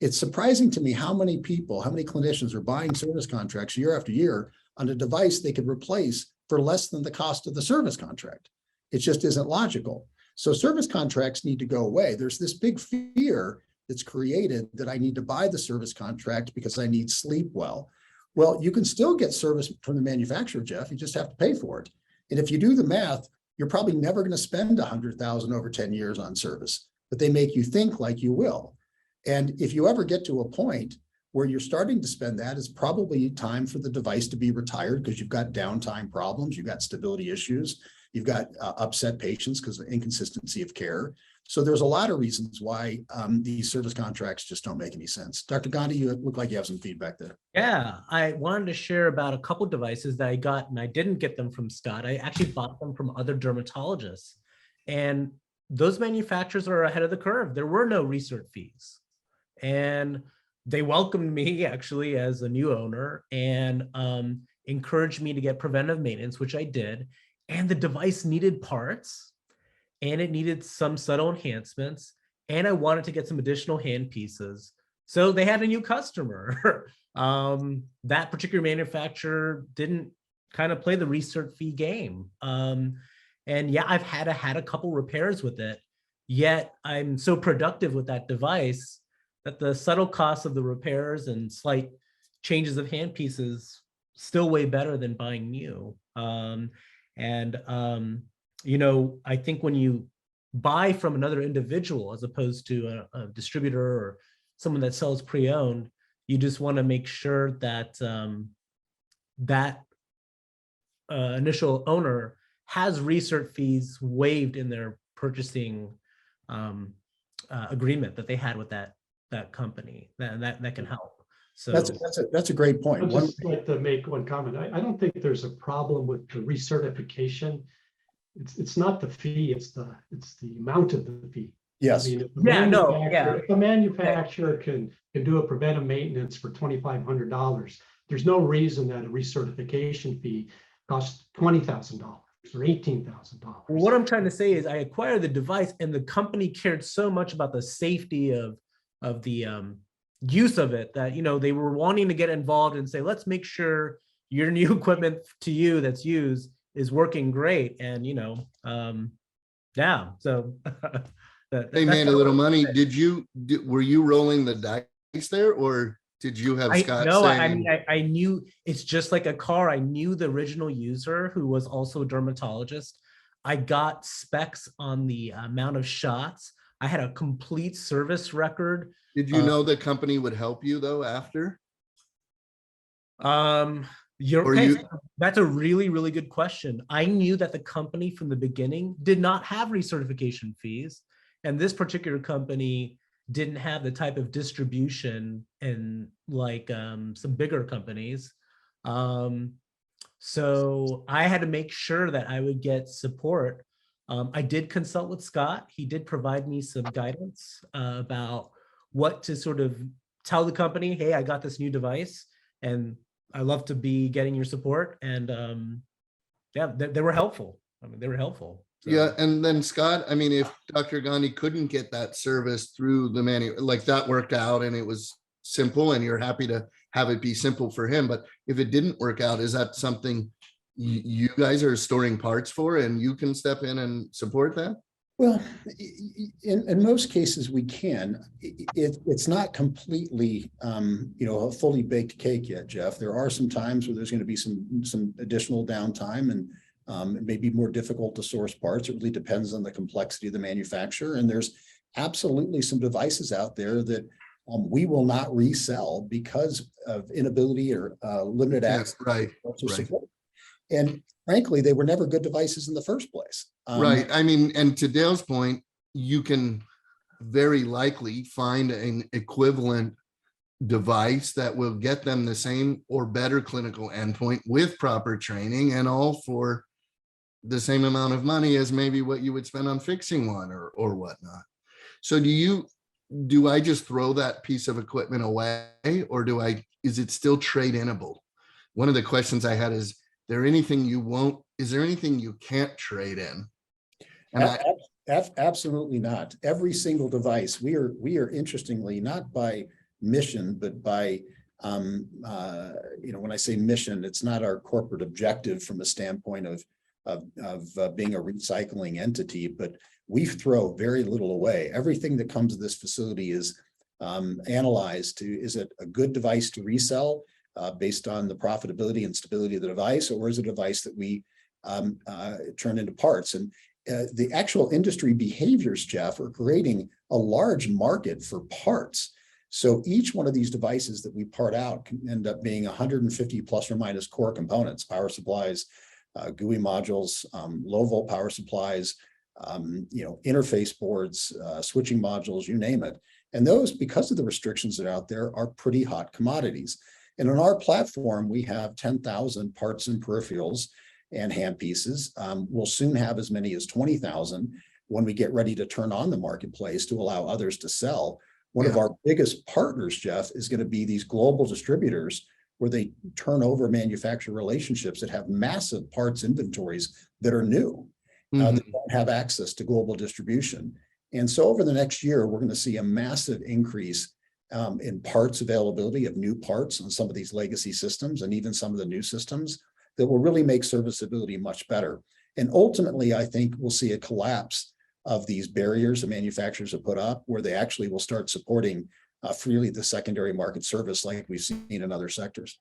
It's surprising to me how many people, how many clinicians are buying service contracts year after year on a device they could replace for less than the cost of the service contract. It just isn't logical. So service contracts need to go away. There's this big fear that's created that I need to buy the service contract because I need sleep well. Well, you can still get service from the manufacturer, Jeff. You just have to pay for it. And if you do the math, you're probably never going to spend $100,000 over 10 years on service, but they make you think like you will. And if you ever get to a point where you're starting to spend that, it's probably time for the device to be retired because you've got downtime problems, you've got stability issues, you've got upset patients because of inconsistency of care. So there's a lot of reasons why these service contracts just don't make any sense. Dr. Gandhi, you look like you have some feedback there. Yeah, I wanted to share about a couple devices that I got, and I didn't get them from Scott. I actually bought them from other dermatologists. And those manufacturers are ahead of the curve. There were no research fees. And they welcomed me actually as a new owner and encouraged me to get preventive maintenance, which I did. And the device needed parts and it needed some subtle enhancements. And I wanted to get some additional hand pieces. So they had a new customer. That particular manufacturer didn't kind of play the research fee game. And yeah, I've had a couple repairs with it, yet I'm so productive with that device that the subtle costs of the repairs and slight changes of hand pieces still way better than buying new. You know, I think when you buy from another individual as opposed to a distributor or someone that sells pre-owned, you just want to make sure that initial owner has research fees waived in their purchasing agreement that they had with that company. That can help. So that's a great point. I'd just like to make one comment. I don't think there's a problem with the recertification. It's not the fee, it's the amount of the fee. Yes. I mean, if the manufacturer can do a preventive maintenance for $2,500, there's no reason that a recertification fee costs $20,000 or $18,000. What I'm trying to say is I acquired the device and the company cared so much about the safety of the use of it that, you know, they were wanting to get involved and say, let's make sure your new equipment to you that's used is working great. And, you know, yeah, so they made a little money. Were you rolling the dice there, or did you have Scott? No, I mean, I knew it's just like a car. I knew the original user who was also a dermatologist. I got specs on the amount of shots. I had a complete service record. Did you know the company would help you though after? That's a really, really good question. I knew that the company from the beginning did not have recertification fees. And this particular company didn't have the type of distribution and like some bigger companies. So I had to make sure that I would get support. I did consult with Scott. He did provide me some guidance about what to sort of tell the company, hey, I got this new device and I love to be getting your support. And yeah, they were helpful. I mean, they were helpful. So. Yeah, and then Scott, I mean, if Dr. Gandhi couldn't get that service through the like that worked out and it was simple and you're happy to have it be simple for him. But if it didn't work out, is that something you guys are storing parts for and you can step in and support that? Well, in most cases we can. It's not completely, a fully baked cake yet, Jeff. There are some times where there's going to be some additional downtime and it may be more difficult to source parts. It really depends on the complexity of the manufacturer. And there's absolutely some devices out there that we will not resell because of inability or limited access. Right. And frankly, they were never good devices in the first place. Right. I mean, and to Dale's point, you can very likely find an equivalent device that will get them the same or better clinical endpoint with proper training and all for the same amount of money as maybe what you would spend on fixing one or whatnot. So do I just throw that piece of equipment away, or is it still trade-inable? One of the questions I had is there anything you can't trade in? And absolutely not. Every single device, we are interestingly, not by mission, but by when I say mission, it's not our corporate objective from a standpoint of being a recycling entity, but we throw very little away. Everything that comes to this facility is analyzed to, is it a good device to resell based on the profitability and stability of the device, or is it a device that we turn into parts? And the actual industry behaviors, Jeff, are creating a large market for parts. So each one of these devices that we part out can end up being 150 plus or minus core components, power supplies, GUI modules, low volt power supplies, interface boards, switching modules, you name it. And those, because of the restrictions that are out there, are pretty hot commodities. And on our platform, we have 10,000 parts and peripherals and handpieces. We'll soon have as many as 20,000 when we get ready to turn on the marketplace to allow others to sell. One of our biggest partners, Jeff, is going to be these global distributors where they turn over manufacturer relationships that have massive parts inventories that are new, that don't have access to global distribution. And so over the next year, we're going to see a massive increase in parts availability of new parts on some of these legacy systems and even some of the new systems that will really make serviceability much better. And ultimately, I think we'll see a collapse of these barriers that manufacturers have put up, where they actually will start supporting freely the secondary market service like we've seen in other sectors.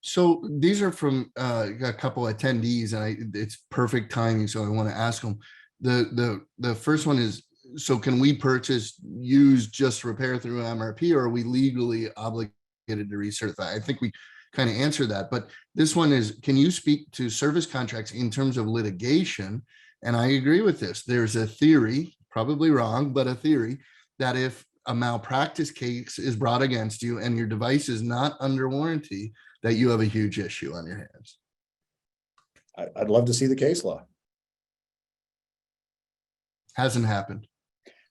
So these are from a couple attendees, and it's perfect timing, so I want to ask them. The first one is, so can we purchase used just repair through MRP, or are we legally obligated to recertify? I think we kind of answered that, but this one is, can you speak to service contracts in terms of litigation? And I agree with this. There's a theory, probably wrong, but a theory that if a malpractice case is brought against you and your device is not under warranty, that you have a huge issue on your hands. I'd love to see the case law. Hasn't happened.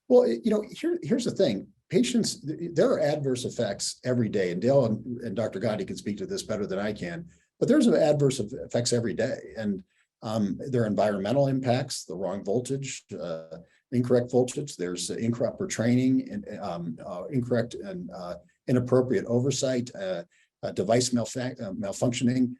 Well, here's the thing. Patients, there are adverse effects every day, and Dale and Dr. Gotti can speak to this better than I can, but there's adverse effects every day. And there are environmental impacts, the wrong voltage, incorrect voltage. There's improper training and incorrect and inappropriate oversight, device malfunctioning.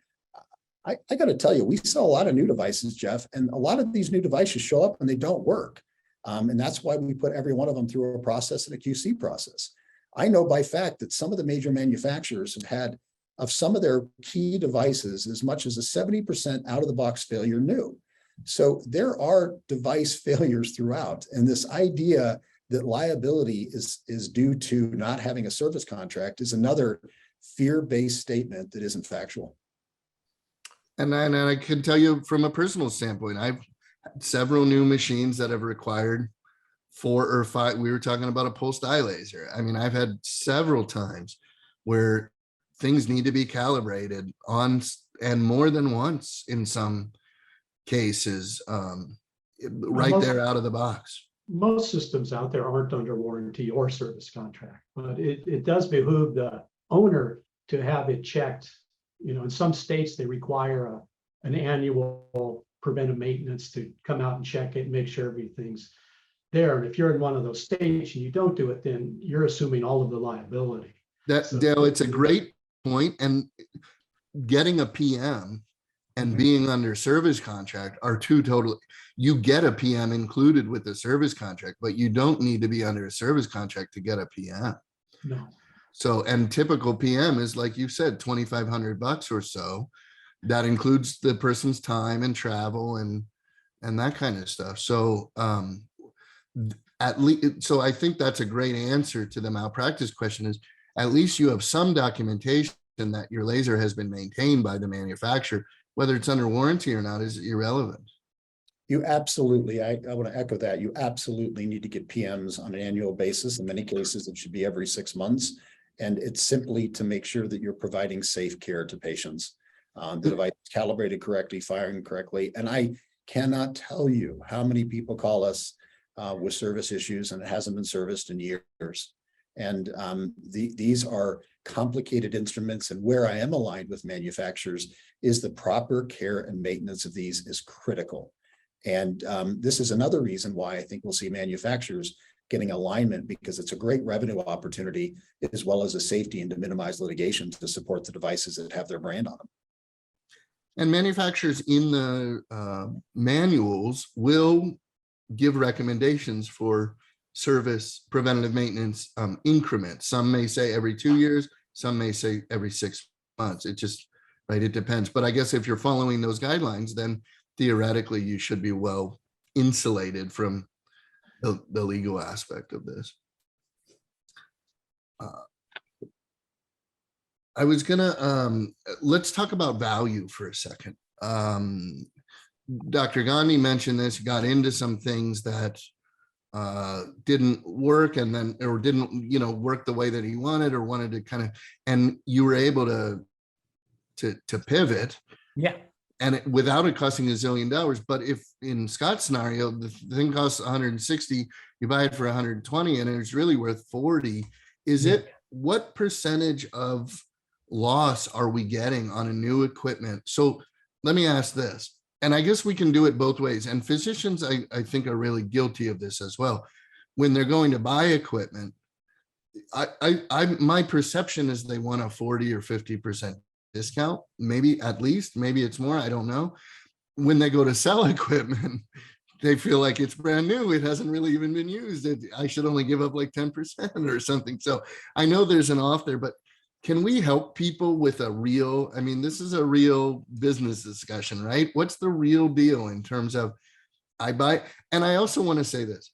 I got to tell you, we sell a lot of new devices, Jeff, and a lot of these new devices show up and they don't work. And that's why we put every one of them through a process and a QC process. I know by fact that some of the major manufacturers have had of some of their key devices as much as a 70% out of the box failure new. So there are device failures throughout. And this idea that liability is due to not having a service contract is another fear-based statement that isn't factual. And I can tell you from a personal standpoint, I've had several new machines that have required 4 or 5. We were talking about a pulse dye laser. I mean, I've had several times where things need to be calibrated on, and more than once in some cases, right there out of the box. Most systems out there aren't under warranty or service contract, but it does behoove the owner to have it checked. In some states, they require an annual preventive maintenance to come out and check it and make sure everything's there. And if you're in one of those states and you don't do it, then you're assuming all of the liability. Dale, it's a great point. And getting a PM and being under service contract are two totally, you get a PM included with the service contract, but you don't need to be under a service contract to get a PM. No. So, and typical PM is, like you said, $2,500 or so. That includes the person's time and travel and that kind of stuff. So at least, so I think that's a great answer to the malpractice question, is at least you have some documentation that your laser has been maintained by the manufacturer. Whether it's under warranty or not is irrelevant. You absolutely, I want to echo that. You absolutely need to get PMs on an annual basis. In many cases, it should be every 6 months. And it's simply to make sure that you're providing safe care to patients. The device is calibrated correctly, firing correctly. And I cannot tell you how many people call us with service issues and it hasn't been serviced in years. And these are complicated instruments. And where I am aligned with manufacturers is the proper care and maintenance of these is critical. And this is another reason why I think we'll see manufacturers getting alignment, because it's a great revenue opportunity as well as a safety and to minimize litigation to support the devices that have their brand on them. And manufacturers in the manuals will give recommendations for service preventative maintenance increments. Some may say every 2 years, some may say every 6 months. It just, right, it depends. But I guess if you're following those guidelines, then theoretically you should be well insulated from the legal aspect of this. I was gonna, let's talk about value for a second. Dr. Gandhi mentioned this, you got into some things that didn't work and then, or didn't, work the way that he wanted or wanted to kind of, and you were able to pivot. Yeah. And without it costing $1 zillion. But if in Scott's scenario, the thing costs 160, you buy it for 120 and it's really worth 40. Is Yeah. it, what percentage of loss are we getting on a new equipment? So let me ask this, and I guess we can do it both ways. And physicians, I think, are really guilty of this as well. When they're going to buy equipment, my perception is they want a 40 or 50% discount, maybe at least, maybe it's more, I don't know. When they go to sell equipment, they feel like it's brand new. It hasn't really even been used. I should only give up like 10% or something. So I know there's an off there, but can we help people with a real, I mean, this is a real business discussion, right? What's the real deal in terms of I buy, and I also want to say this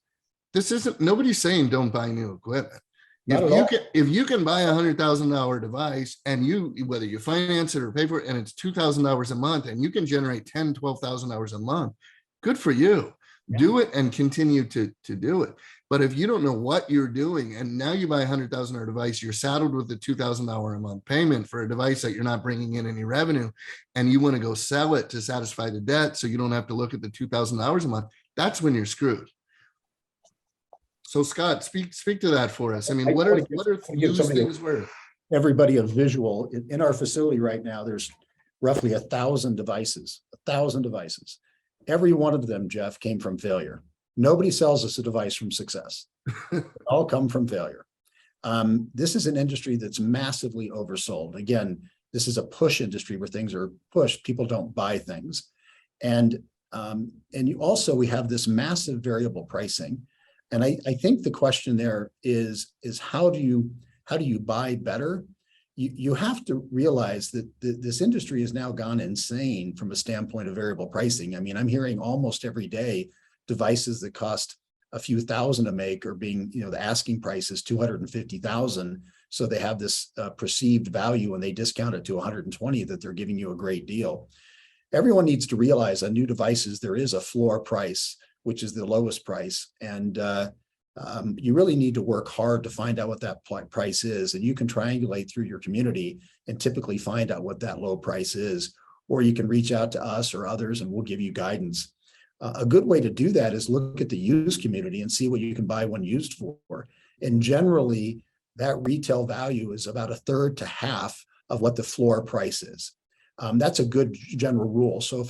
isn't, nobody's saying don't buy new equipment. If you can buy $100,000 device and whether you finance it or pay for it, and it's $2,000 a month and you can generate $10,000, $12,000 a month, good for you. Yeah. Do it and continue to do it. But if you don't know what you're doing and now you buy a $100,000 device, you're saddled with a $2,000 a month payment for a device that you're not bringing in any revenue, and you want to go sell it to satisfy the debt so you don't have to look at the $2,000 a month, that's when you're screwed. So Scott, speak to that for us. I mean, what are these things worth? Everybody a visual. In our facility right now, there's roughly 1,000 devices, 1,000 devices. Every one of them, Jeff, came from failure. Nobody sells us a device from success. They all come from failure. This is an industry that's massively oversold. Again, this is a push industry where things are pushed. People don't buy things. And we have this massive variable pricing. And I think the question there is how do you buy better? You have to realize that this industry has now gone insane from a standpoint of variable pricing. I mean, I'm hearing almost every day devices that cost a few thousand to make are being, the asking price is $250,000. So they have this perceived value and they discount it to 120 that they're giving you a great deal. Everyone needs to realize on new devices, there is a floor price, which is the lowest price. And you really need to work hard to find out what that price is. And you can triangulate through your community and typically find out what that low price is, or you can reach out to us or others and we'll give you guidance. A good way to do that is look at the used community and see what you can buy one used for. And generally, that retail value is about 1/3 to half of what the floor price is. That's a good general rule. So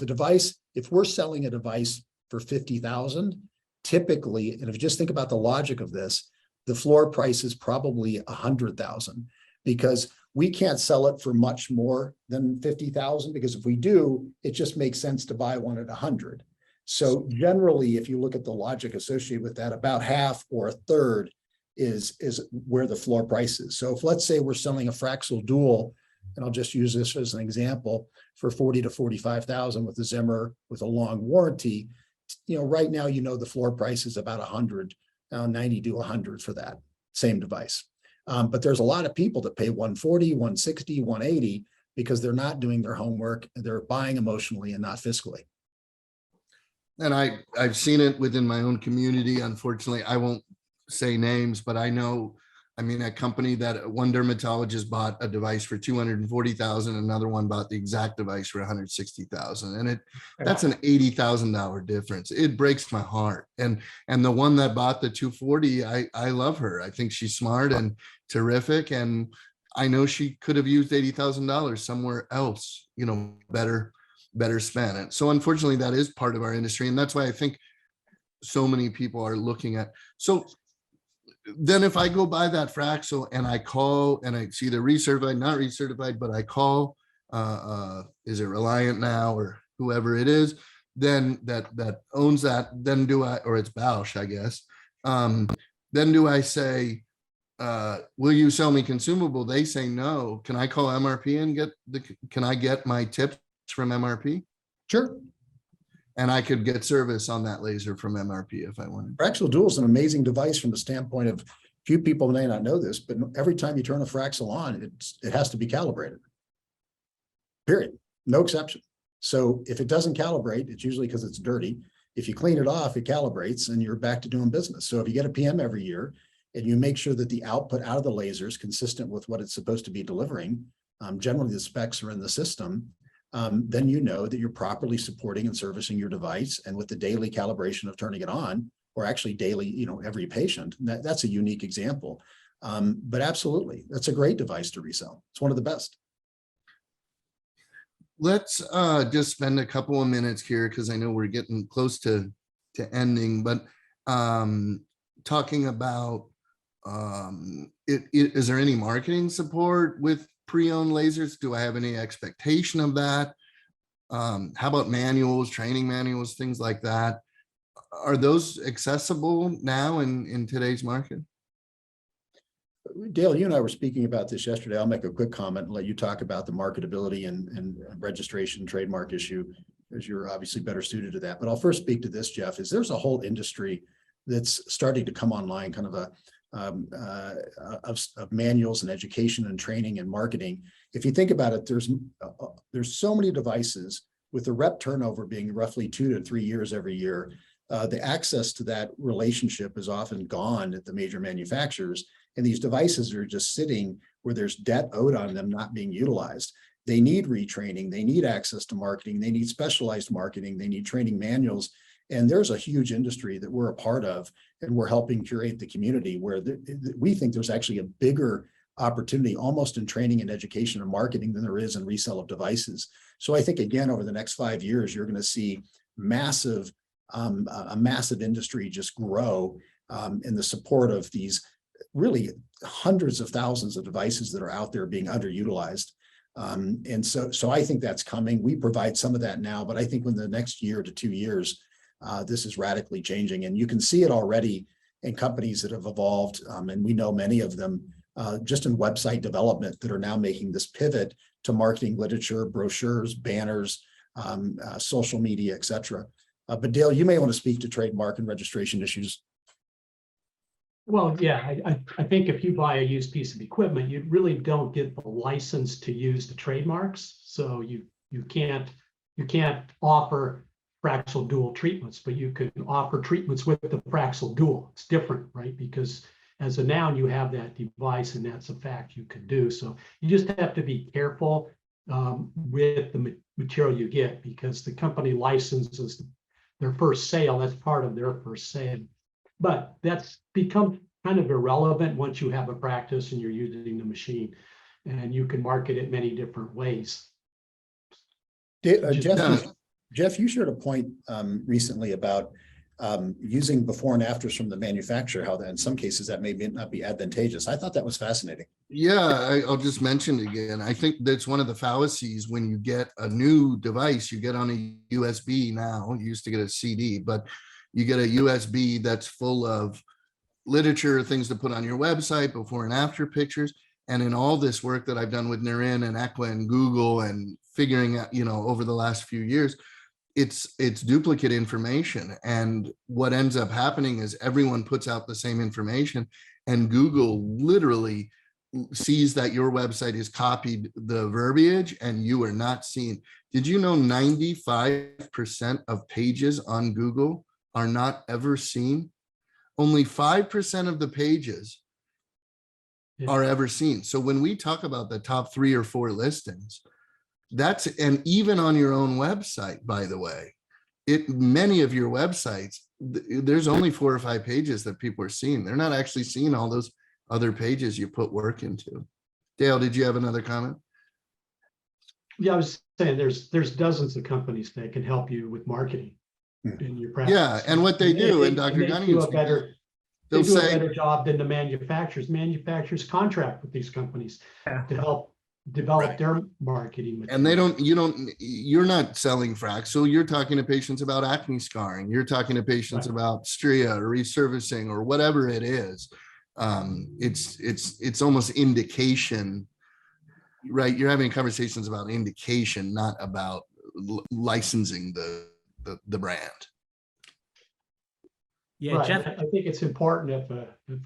if we're selling a device for $50,000, typically, and if you just think about the logic of this, the floor price is probably $100,000 because we can't sell it for much more than $50,000 because if we do, it just makes sense to buy one at $100,000. So generally, if you look at the logic associated with that, about half or 1/3 is where the floor price is. So if let's say we're selling a fractional dual, and I'll just use this as an example, for $40,000 to $45,000 with a Zimmer with a long warranty, right now, the floor price is about $100, $90 to $100 for that same device. But there's a lot of people that pay $140, $160, $180 because they're not doing their homework. They're buying emotionally and not fiscally. And I've seen it within my own community. Unfortunately, I won't say names, but I know, a company that one dermatologist bought a device for $240,000, another one bought the exact device for $160,000. And that's an $80,000 difference. It breaks my heart. And the one that bought the 240, I love her. I think she's smart and terrific. And I know she could have used $80,000 somewhere else, better spent. And so unfortunately, that is part of our industry. And that's why I think so many people are looking at. So then if I go buy that Fraxel and I call and it's either recertified, not recertified, but I call, is it Reliant now or whoever it is, then that owns that, then do I, or it's Bausch, I guess. Then do I say, will you sell me consumable? They say no. Can I call MRP and can I get my tips from MRP? Sure. And I could get service on that laser from MRP if I wanted. Fractional Dual is an amazing device from the standpoint of, few people may not know this, but every time you turn a Fraxel on, it has to be calibrated. Period. No exception. So if it doesn't calibrate, it's usually because it's dirty. If you clean it off, it calibrates and you're back to doing business. So if you get a PM every year and you make sure that the output out of the laser is consistent with what it's supposed to be delivering, generally the specs are in the system, then you know that you're properly supporting and servicing your device. And with the daily calibration of turning it on, or actually daily, every patient, that's a unique example. But absolutely, that's a great device to resell. It's one of the best. Let's just spend a couple of minutes here because I know we're getting close to ending, but talking about, is there any marketing support with pre-owned lasers? Do I have any expectation of that? How about manuals, training manuals, things like that? Are those accessible now in today's market? Dale, you and I were speaking about this yesterday. I'll make a quick comment and let you talk about the marketability and registration trademark issue, as you're obviously better suited to that. But I'll first speak to this, Jeff, is there's a whole industry that's starting to come online, kind of of manuals and education and training and marketing. If you think about it, there's so many devices with the rep turnover being roughly 2 to 3 years every year. The access to that relationship is often gone at the major manufacturers. And these devices are just sitting where there's debt owed on them not being utilized. They need retraining. They need access to marketing. They need specialized marketing. They need training manuals. And there's a huge industry that we're a part of, and we're helping curate the community where we think there's actually a bigger opportunity almost in training and education and marketing than there is in resale of devices. So I think, again, over the next 5 years, you're going to see a massive industry just grow in the support of these really hundreds of thousands of devices that are out there being underutilized. And so I think that's coming. We provide some of that now, but I think in the next year to 2 years, this is radically changing. And you can see it already in companies that have evolved. And we know many of them just in website development that are now making this pivot to marketing literature, brochures, banners, social media, et cetera. But Dale, you may want to speak to trademark and registration issues. Well, yeah, I think if you buy a used piece of equipment, you really don't get the license to use the trademarks. So you can't offer Fraxel dual treatments, but you can offer treatments with the Fraxel dual. It's different, right? Because as a noun, you have that device, and that's a fact you can do. So you just have to be careful with the material you get, because the company licenses their first sale. That's part of their first sale. But that's become kind of irrelevant once you have a practice and you're using the machine, and you can market it many different ways. Jeff, you shared a point recently about using before and afters from the manufacturer, how that in some cases that may not be advantageous. I thought that was fascinating. Yeah, I'll just mention it again. I think that's one of the fallacies when you get a new device, you get on a USB now. You used to get a CD, but you get a USB that's full of literature, things to put on your website, before and after pictures. And in all this work that I've done with Narin and Equa and Google and figuring out, over the last few years, it's duplicate information. And what ends up happening is everyone puts out the same information, and Google literally sees that your website is copied the verbiage and you are not seen. Did you know 95% of pages on Google are not ever seen? Only 5% of the pages are ever seen. So when we talk about the top 3 or 4 listings, and even on your own website, by the way, many of your websites, there's only 4 or 5 pages that people are seeing. They're not actually seeing all those other pages you put work into. Dale, did you have another comment? Yeah, I was saying there's dozens of companies that can help you with marketing in your practice. Yeah, and what they do, and Dr. Gunning, they They'll do a say, better job than the manufacturers. Manufacturers contract with these companies to help develop Right. their marketing and they material. you're not selling Fraxel. You're talking to patients about acne scarring. You're talking to patients Right. about stria or resurfacing or whatever it is. It's almost indication, right? You're having conversations about indication, not about licensing the brand. Yeah, Right. Jeff. I think it's important if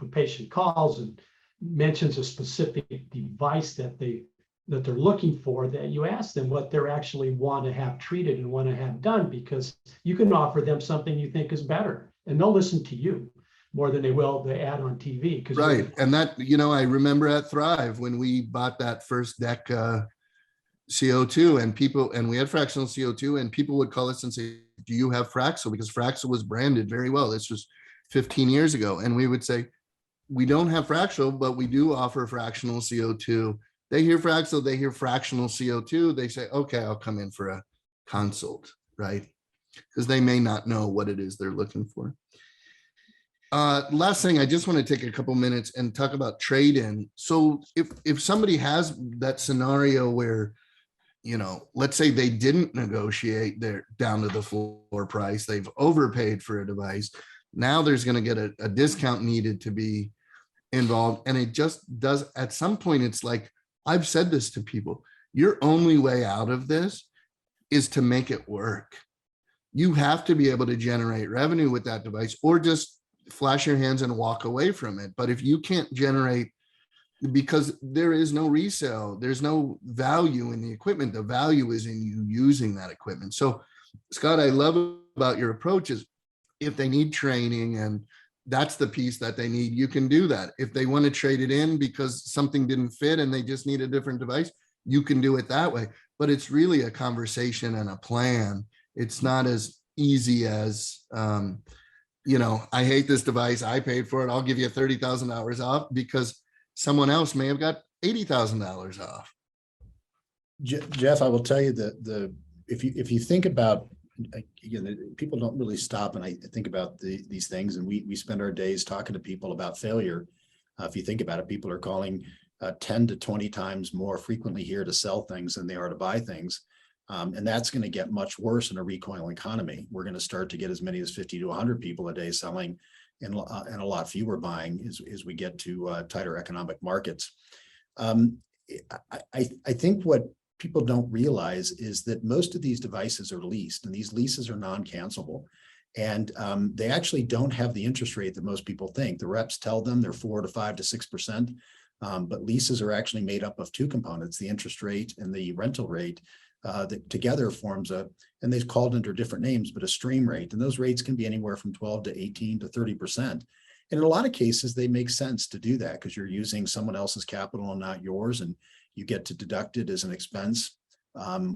a patient calls and mentions a specific device that they're looking for, that you ask them what they're actually want to have treated and want to have done, because you can offer them something you think is better, and they'll listen to you more than they will the ad on TV. Right. And that, I remember at Thrive when we bought that first DEKA CO2 and we had fractional CO2, and people would call us and say, do you have Fraxel? Because Fraxel was branded very well. This was 15 years ago. And we would say, we don't have fractional, but we do offer fractional CO2. They hear Fraxel, they hear fractional CO2. They say, okay, I'll come in for a consult, right? Because they may not know what it is they're looking for. Last thing, I just want to take a couple minutes and talk about trade-in. So if somebody has that scenario where, let's say they didn't negotiate their down to the floor price, they've overpaid for a device. Now there's going to get a discount needed to be involved. And it just does, at some point, it's like, I've said this to people, your only way out of this is to make it work. You have to be able to generate revenue with that device, or just flash your hands and walk away from it. But if you can't generate, because there is no resale, there's no value in the equipment, the value is in you using that equipment. So Scott, I love about your approach is if they need training and that's the piece that they need, you can do that. If they want to trade it in because something didn't fit and they just need a different device, you can do it that way. But it's really a conversation and a plan. It's not as easy as, I hate this device, I paid for it, I'll give you $30,000 off, because someone else may have got $80,000 off. Jeff, I will tell you that if you think about, again, people don't really stop and I think about these things, and we spend our days talking to people about failure. If you think about it, people are calling 10 to 20 times more frequently here to sell things than they are to buy things. And that's going to get much worse in a recoil economy. We're going to start to get as many as 50 to 100 people a day selling and a lot fewer buying as we get to tighter economic markets. I think what people don't realize is that most of these devices are leased, and these leases are non-cancelable. And they actually don't have the interest rate that most people think. The reps tell them they're 4 to 5 to 6%, but leases are actually made up of two components, the interest rate and the rental rate. That together forms and they've called under different names, but a stream rate. And those rates can be anywhere from 12 to 18 to 30%. And in a lot of cases, they make sense to do that because you're using someone else's capital and not yours, and you get to deduct it as an expense,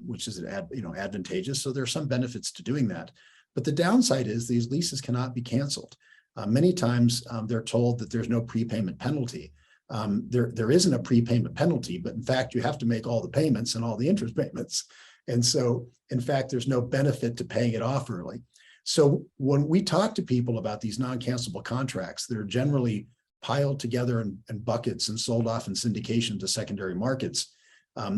which is advantageous. So there are some benefits to doing that. But the downside is these leases cannot be canceled. Many times they're told that there's no prepayment penalty. There isn't a prepayment penalty, but in fact, you have to make all the payments and all the interest payments. And so, in fact, there's no benefit to paying it off early. So when we talk to people about these non-cancelable contracts, they're generally piled together in buckets and sold off in syndication to secondary markets.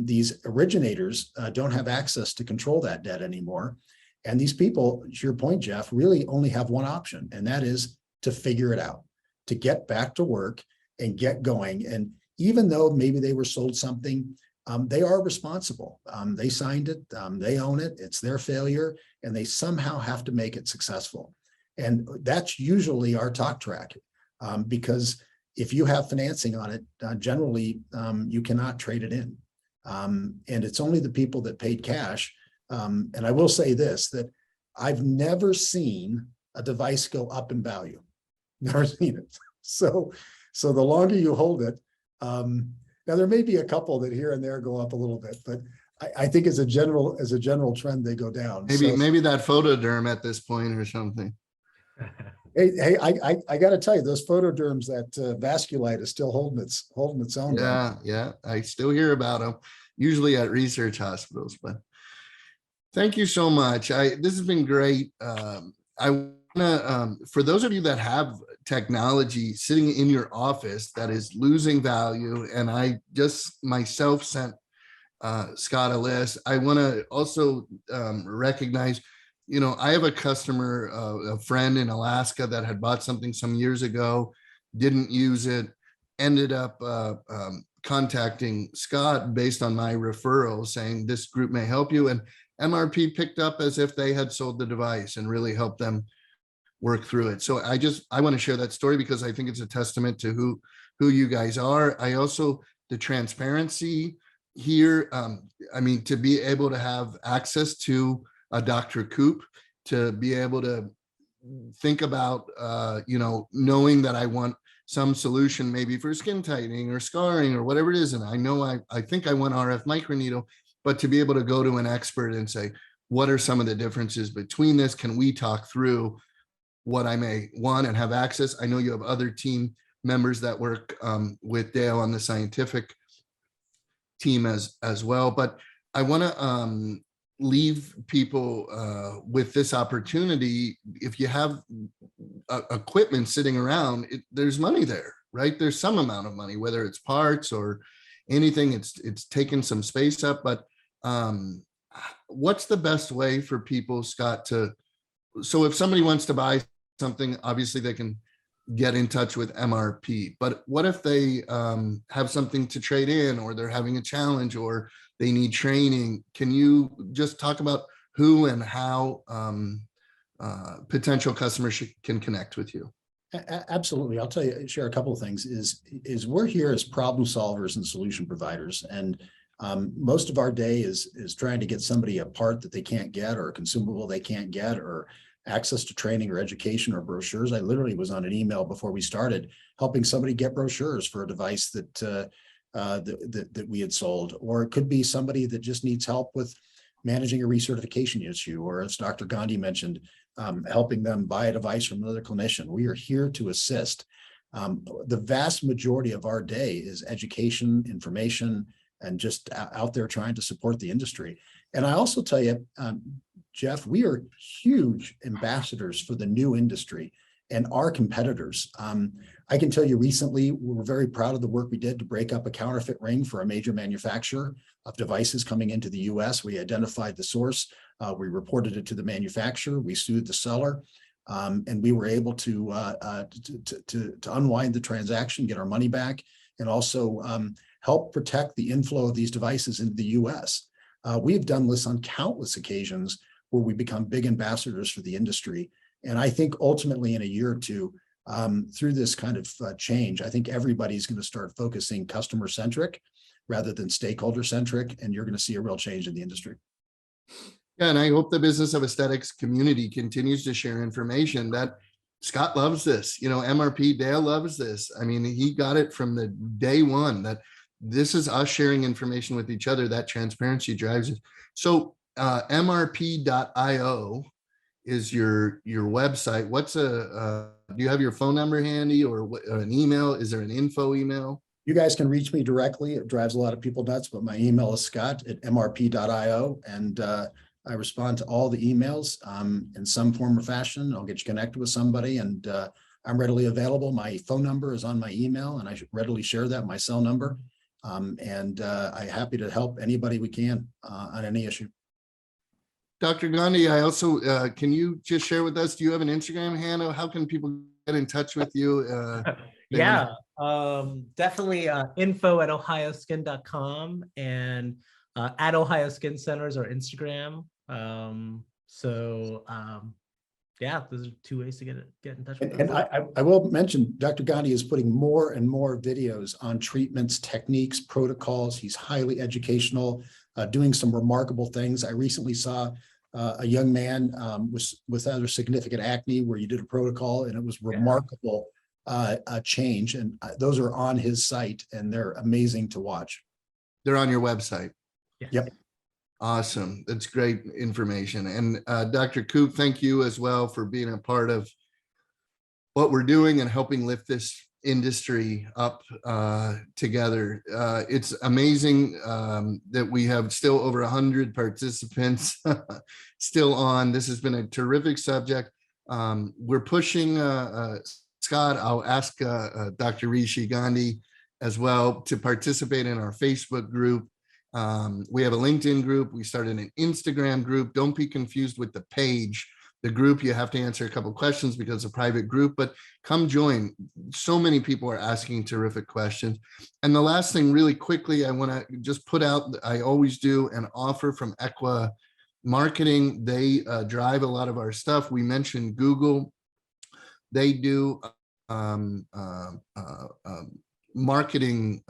These originators don't have access to control that debt anymore. And these people, to your point, Jeff, really only have one option, and that is to figure it out, to get back to work and get going. And even though maybe they were sold something, they are responsible. They signed it, they own it, it's their failure, and they somehow have to make it successful. And that's usually our talk track, because if you have financing on it, generally you cannot trade it in. And it's only the people that paid cash. And I will say this, that I've never seen a device go up in value, never seen it. So the longer you hold it, now there may be a couple that here and there go up a little bit, but I think as a general trend, they go down. Maybe that photoderm at this point or something. Hey, I got to tell you, those photoderms, that vasculite is still holding its own. Yeah, I still hear about them, usually at research hospitals. But thank you so much. This has been great. I want to, for those of you that have technology sitting in your office that is losing value. And I just myself sent Scott a list. I want to also recognize, I have a customer, a friend in Alaska that had bought something some years ago, didn't use it, ended up contacting Scott based on my referral saying this group may help you. And MRP picked up as if they had sold the device and really helped them work through it. So I want to share that story because I think it's a testament to who you guys are. I also, the transparency here, to be able to have access to a Dr. Koop, to be able to think about, knowing that I want some solution maybe for skin tightening or scarring or whatever it is. And I know I think I want RF microneedle, but to be able to go to an expert and say, what are some of the differences between this? Can we talk through what I may want and have access? I know you have other team members that work with Dale on the scientific team as well, but I want to leave people with this opportunity. If you have equipment sitting around, there's money there, right? There's some amount of money, whether it's parts or anything. It's taken some space up, but what's the best way for people, Scott, so if somebody wants to buy something, obviously they can get in touch with MRP, but what if they have something to trade in, or they're having a challenge, or they need training? Can you just talk about who and how potential customers can connect with you? Absolutely. I'll share a couple of things. Is we're here as problem solvers and solution providers, and most of our day is trying to get somebody a part that they can't get, or a consumable they can't get, or access to training or education or brochures. I literally was on an email before we started helping somebody get brochures for a device that we had sold. Or it could be somebody that just needs help with managing a recertification issue, or as Dr. Gandhi mentioned, helping them buy a device from another clinician. We are here to assist. The vast majority of our day is education, information, and just out there trying to support the industry. And I also tell you, Jeff, we are huge ambassadors for the new industry and our competitors. I can tell you recently, we were very proud of the work we did to break up a counterfeit ring for a major manufacturer of devices coming into the US. We identified the source, we reported it to the manufacturer, we sued the seller, and we were able to unwind the transaction, get our money back, and also help protect the inflow of these devices into the US. We've done this on countless occasions where we become big ambassadors for the industry. And I think ultimately in a year or two, through this kind of change, I think everybody's going to start focusing customer centric rather than stakeholder centric, and you're going to see a real change in the industry. Yeah, and I hope the business of aesthetics community continues to share information that Scott loves this. MRP, Dale loves this. I mean, he got it from the day one that this is us sharing information with each other. That transparency drives it. So mrp.io is your website. Do you have your phone number handy, or an email? Is there an info email? You guys can reach me directly. It drives a lot of people nuts, but my email is scott@mrp.io, and I respond to all the emails in some form or fashion. I'll get you connected with somebody, and I'm readily available. My phone number is on my email, and I should readily share that, my cell number. I'm happy to help anybody we can on any issue. Dr. Gandhi, I also, can you just share with us, do you have an Instagram handle? How can people get in touch with you? Yeah, definitely info@ohioskin.com and at Ohio Skin Centers or Instagram. Yeah, those are two ways to get in touch with us. And I will mention, Dr. Gandhi is putting more and more videos on treatments, techniques, protocols. He's highly educational, doing some remarkable things. I recently saw a young man with other significant acne where you did a protocol, and it was remarkable change. And those are on his site, and they're amazing to watch. They're on your website. Yes. Yep. Awesome. That's great information. And Dr. Koop, thank you as well for being a part of what we're doing and helping lift this industry up together. It's amazing that we have still over 100 participants still on. This has been a terrific subject. We're pushing Scott, I'll ask Dr. Rishi Gandhi as well to participate in our Facebook group. We have a LinkedIn group. We started an Instagram group. Don't be confused with the page. The group, you have to answer a couple questions because it's a private group, but come join. So many people are asking terrific questions. And the last thing really quickly, I want to just put out, I always do an offer from Equa Marketing. They drive a lot of our stuff. We mentioned Google. They do marketing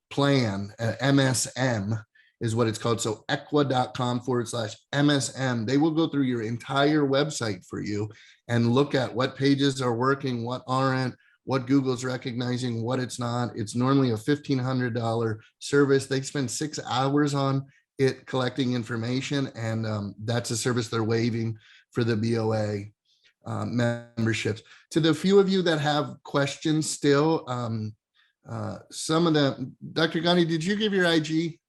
plan, MSM is what it's called. So equa.com/MSM. They will go through your entire website for you and look at what pages are working, what aren't, what Google's recognizing, what it's not. It's normally a $1,500 service. They spend 6 hours on it collecting information, and that's a service they're waiving for the BOA memberships. To the few of you that have questions still, some of them, Dr. Gandhi, did you give your IG?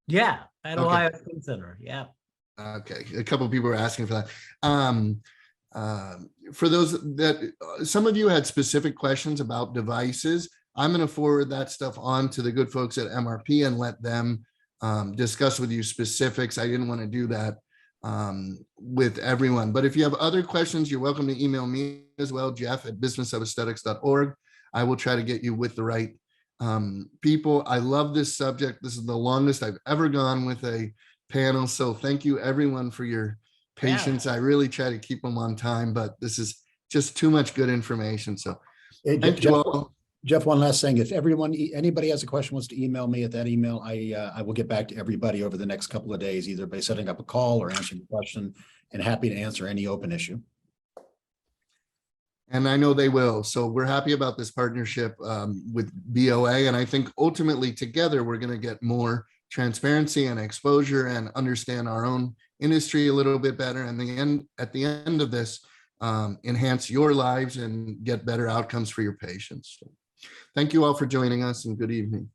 Yeah, at Okay. Ohio Skin Center. Yeah. Okay, a couple of people were asking for that. For those that, some of you had specific questions about devices. I'm going to forward that stuff on to the good folks at MRP and let them discuss with you specifics. I didn't want to do that with everyone, but if you have other questions, you're welcome to email me as well, jeff@businessofesthetics.org. I will try to get you with the right people. I love this subject. This is the longest I've ever gone with a panel. So thank you everyone for your patience. I really try to keep them on time, but this is just too much good information. So thank you all. Jeff, one last thing. If anybody has a question, wants to email me at that email, I will get back to everybody over the next couple of days, either by setting up a call or answering a question, and happy to answer any open issue. And I know they will. So we're happy about this partnership with BOA. And I think ultimately together, we're going to get more transparency and exposure and understand our own industry a little bit better. And at the end of this, enhance your lives and get better outcomes for your patients. So thank you all for joining us, and good evening.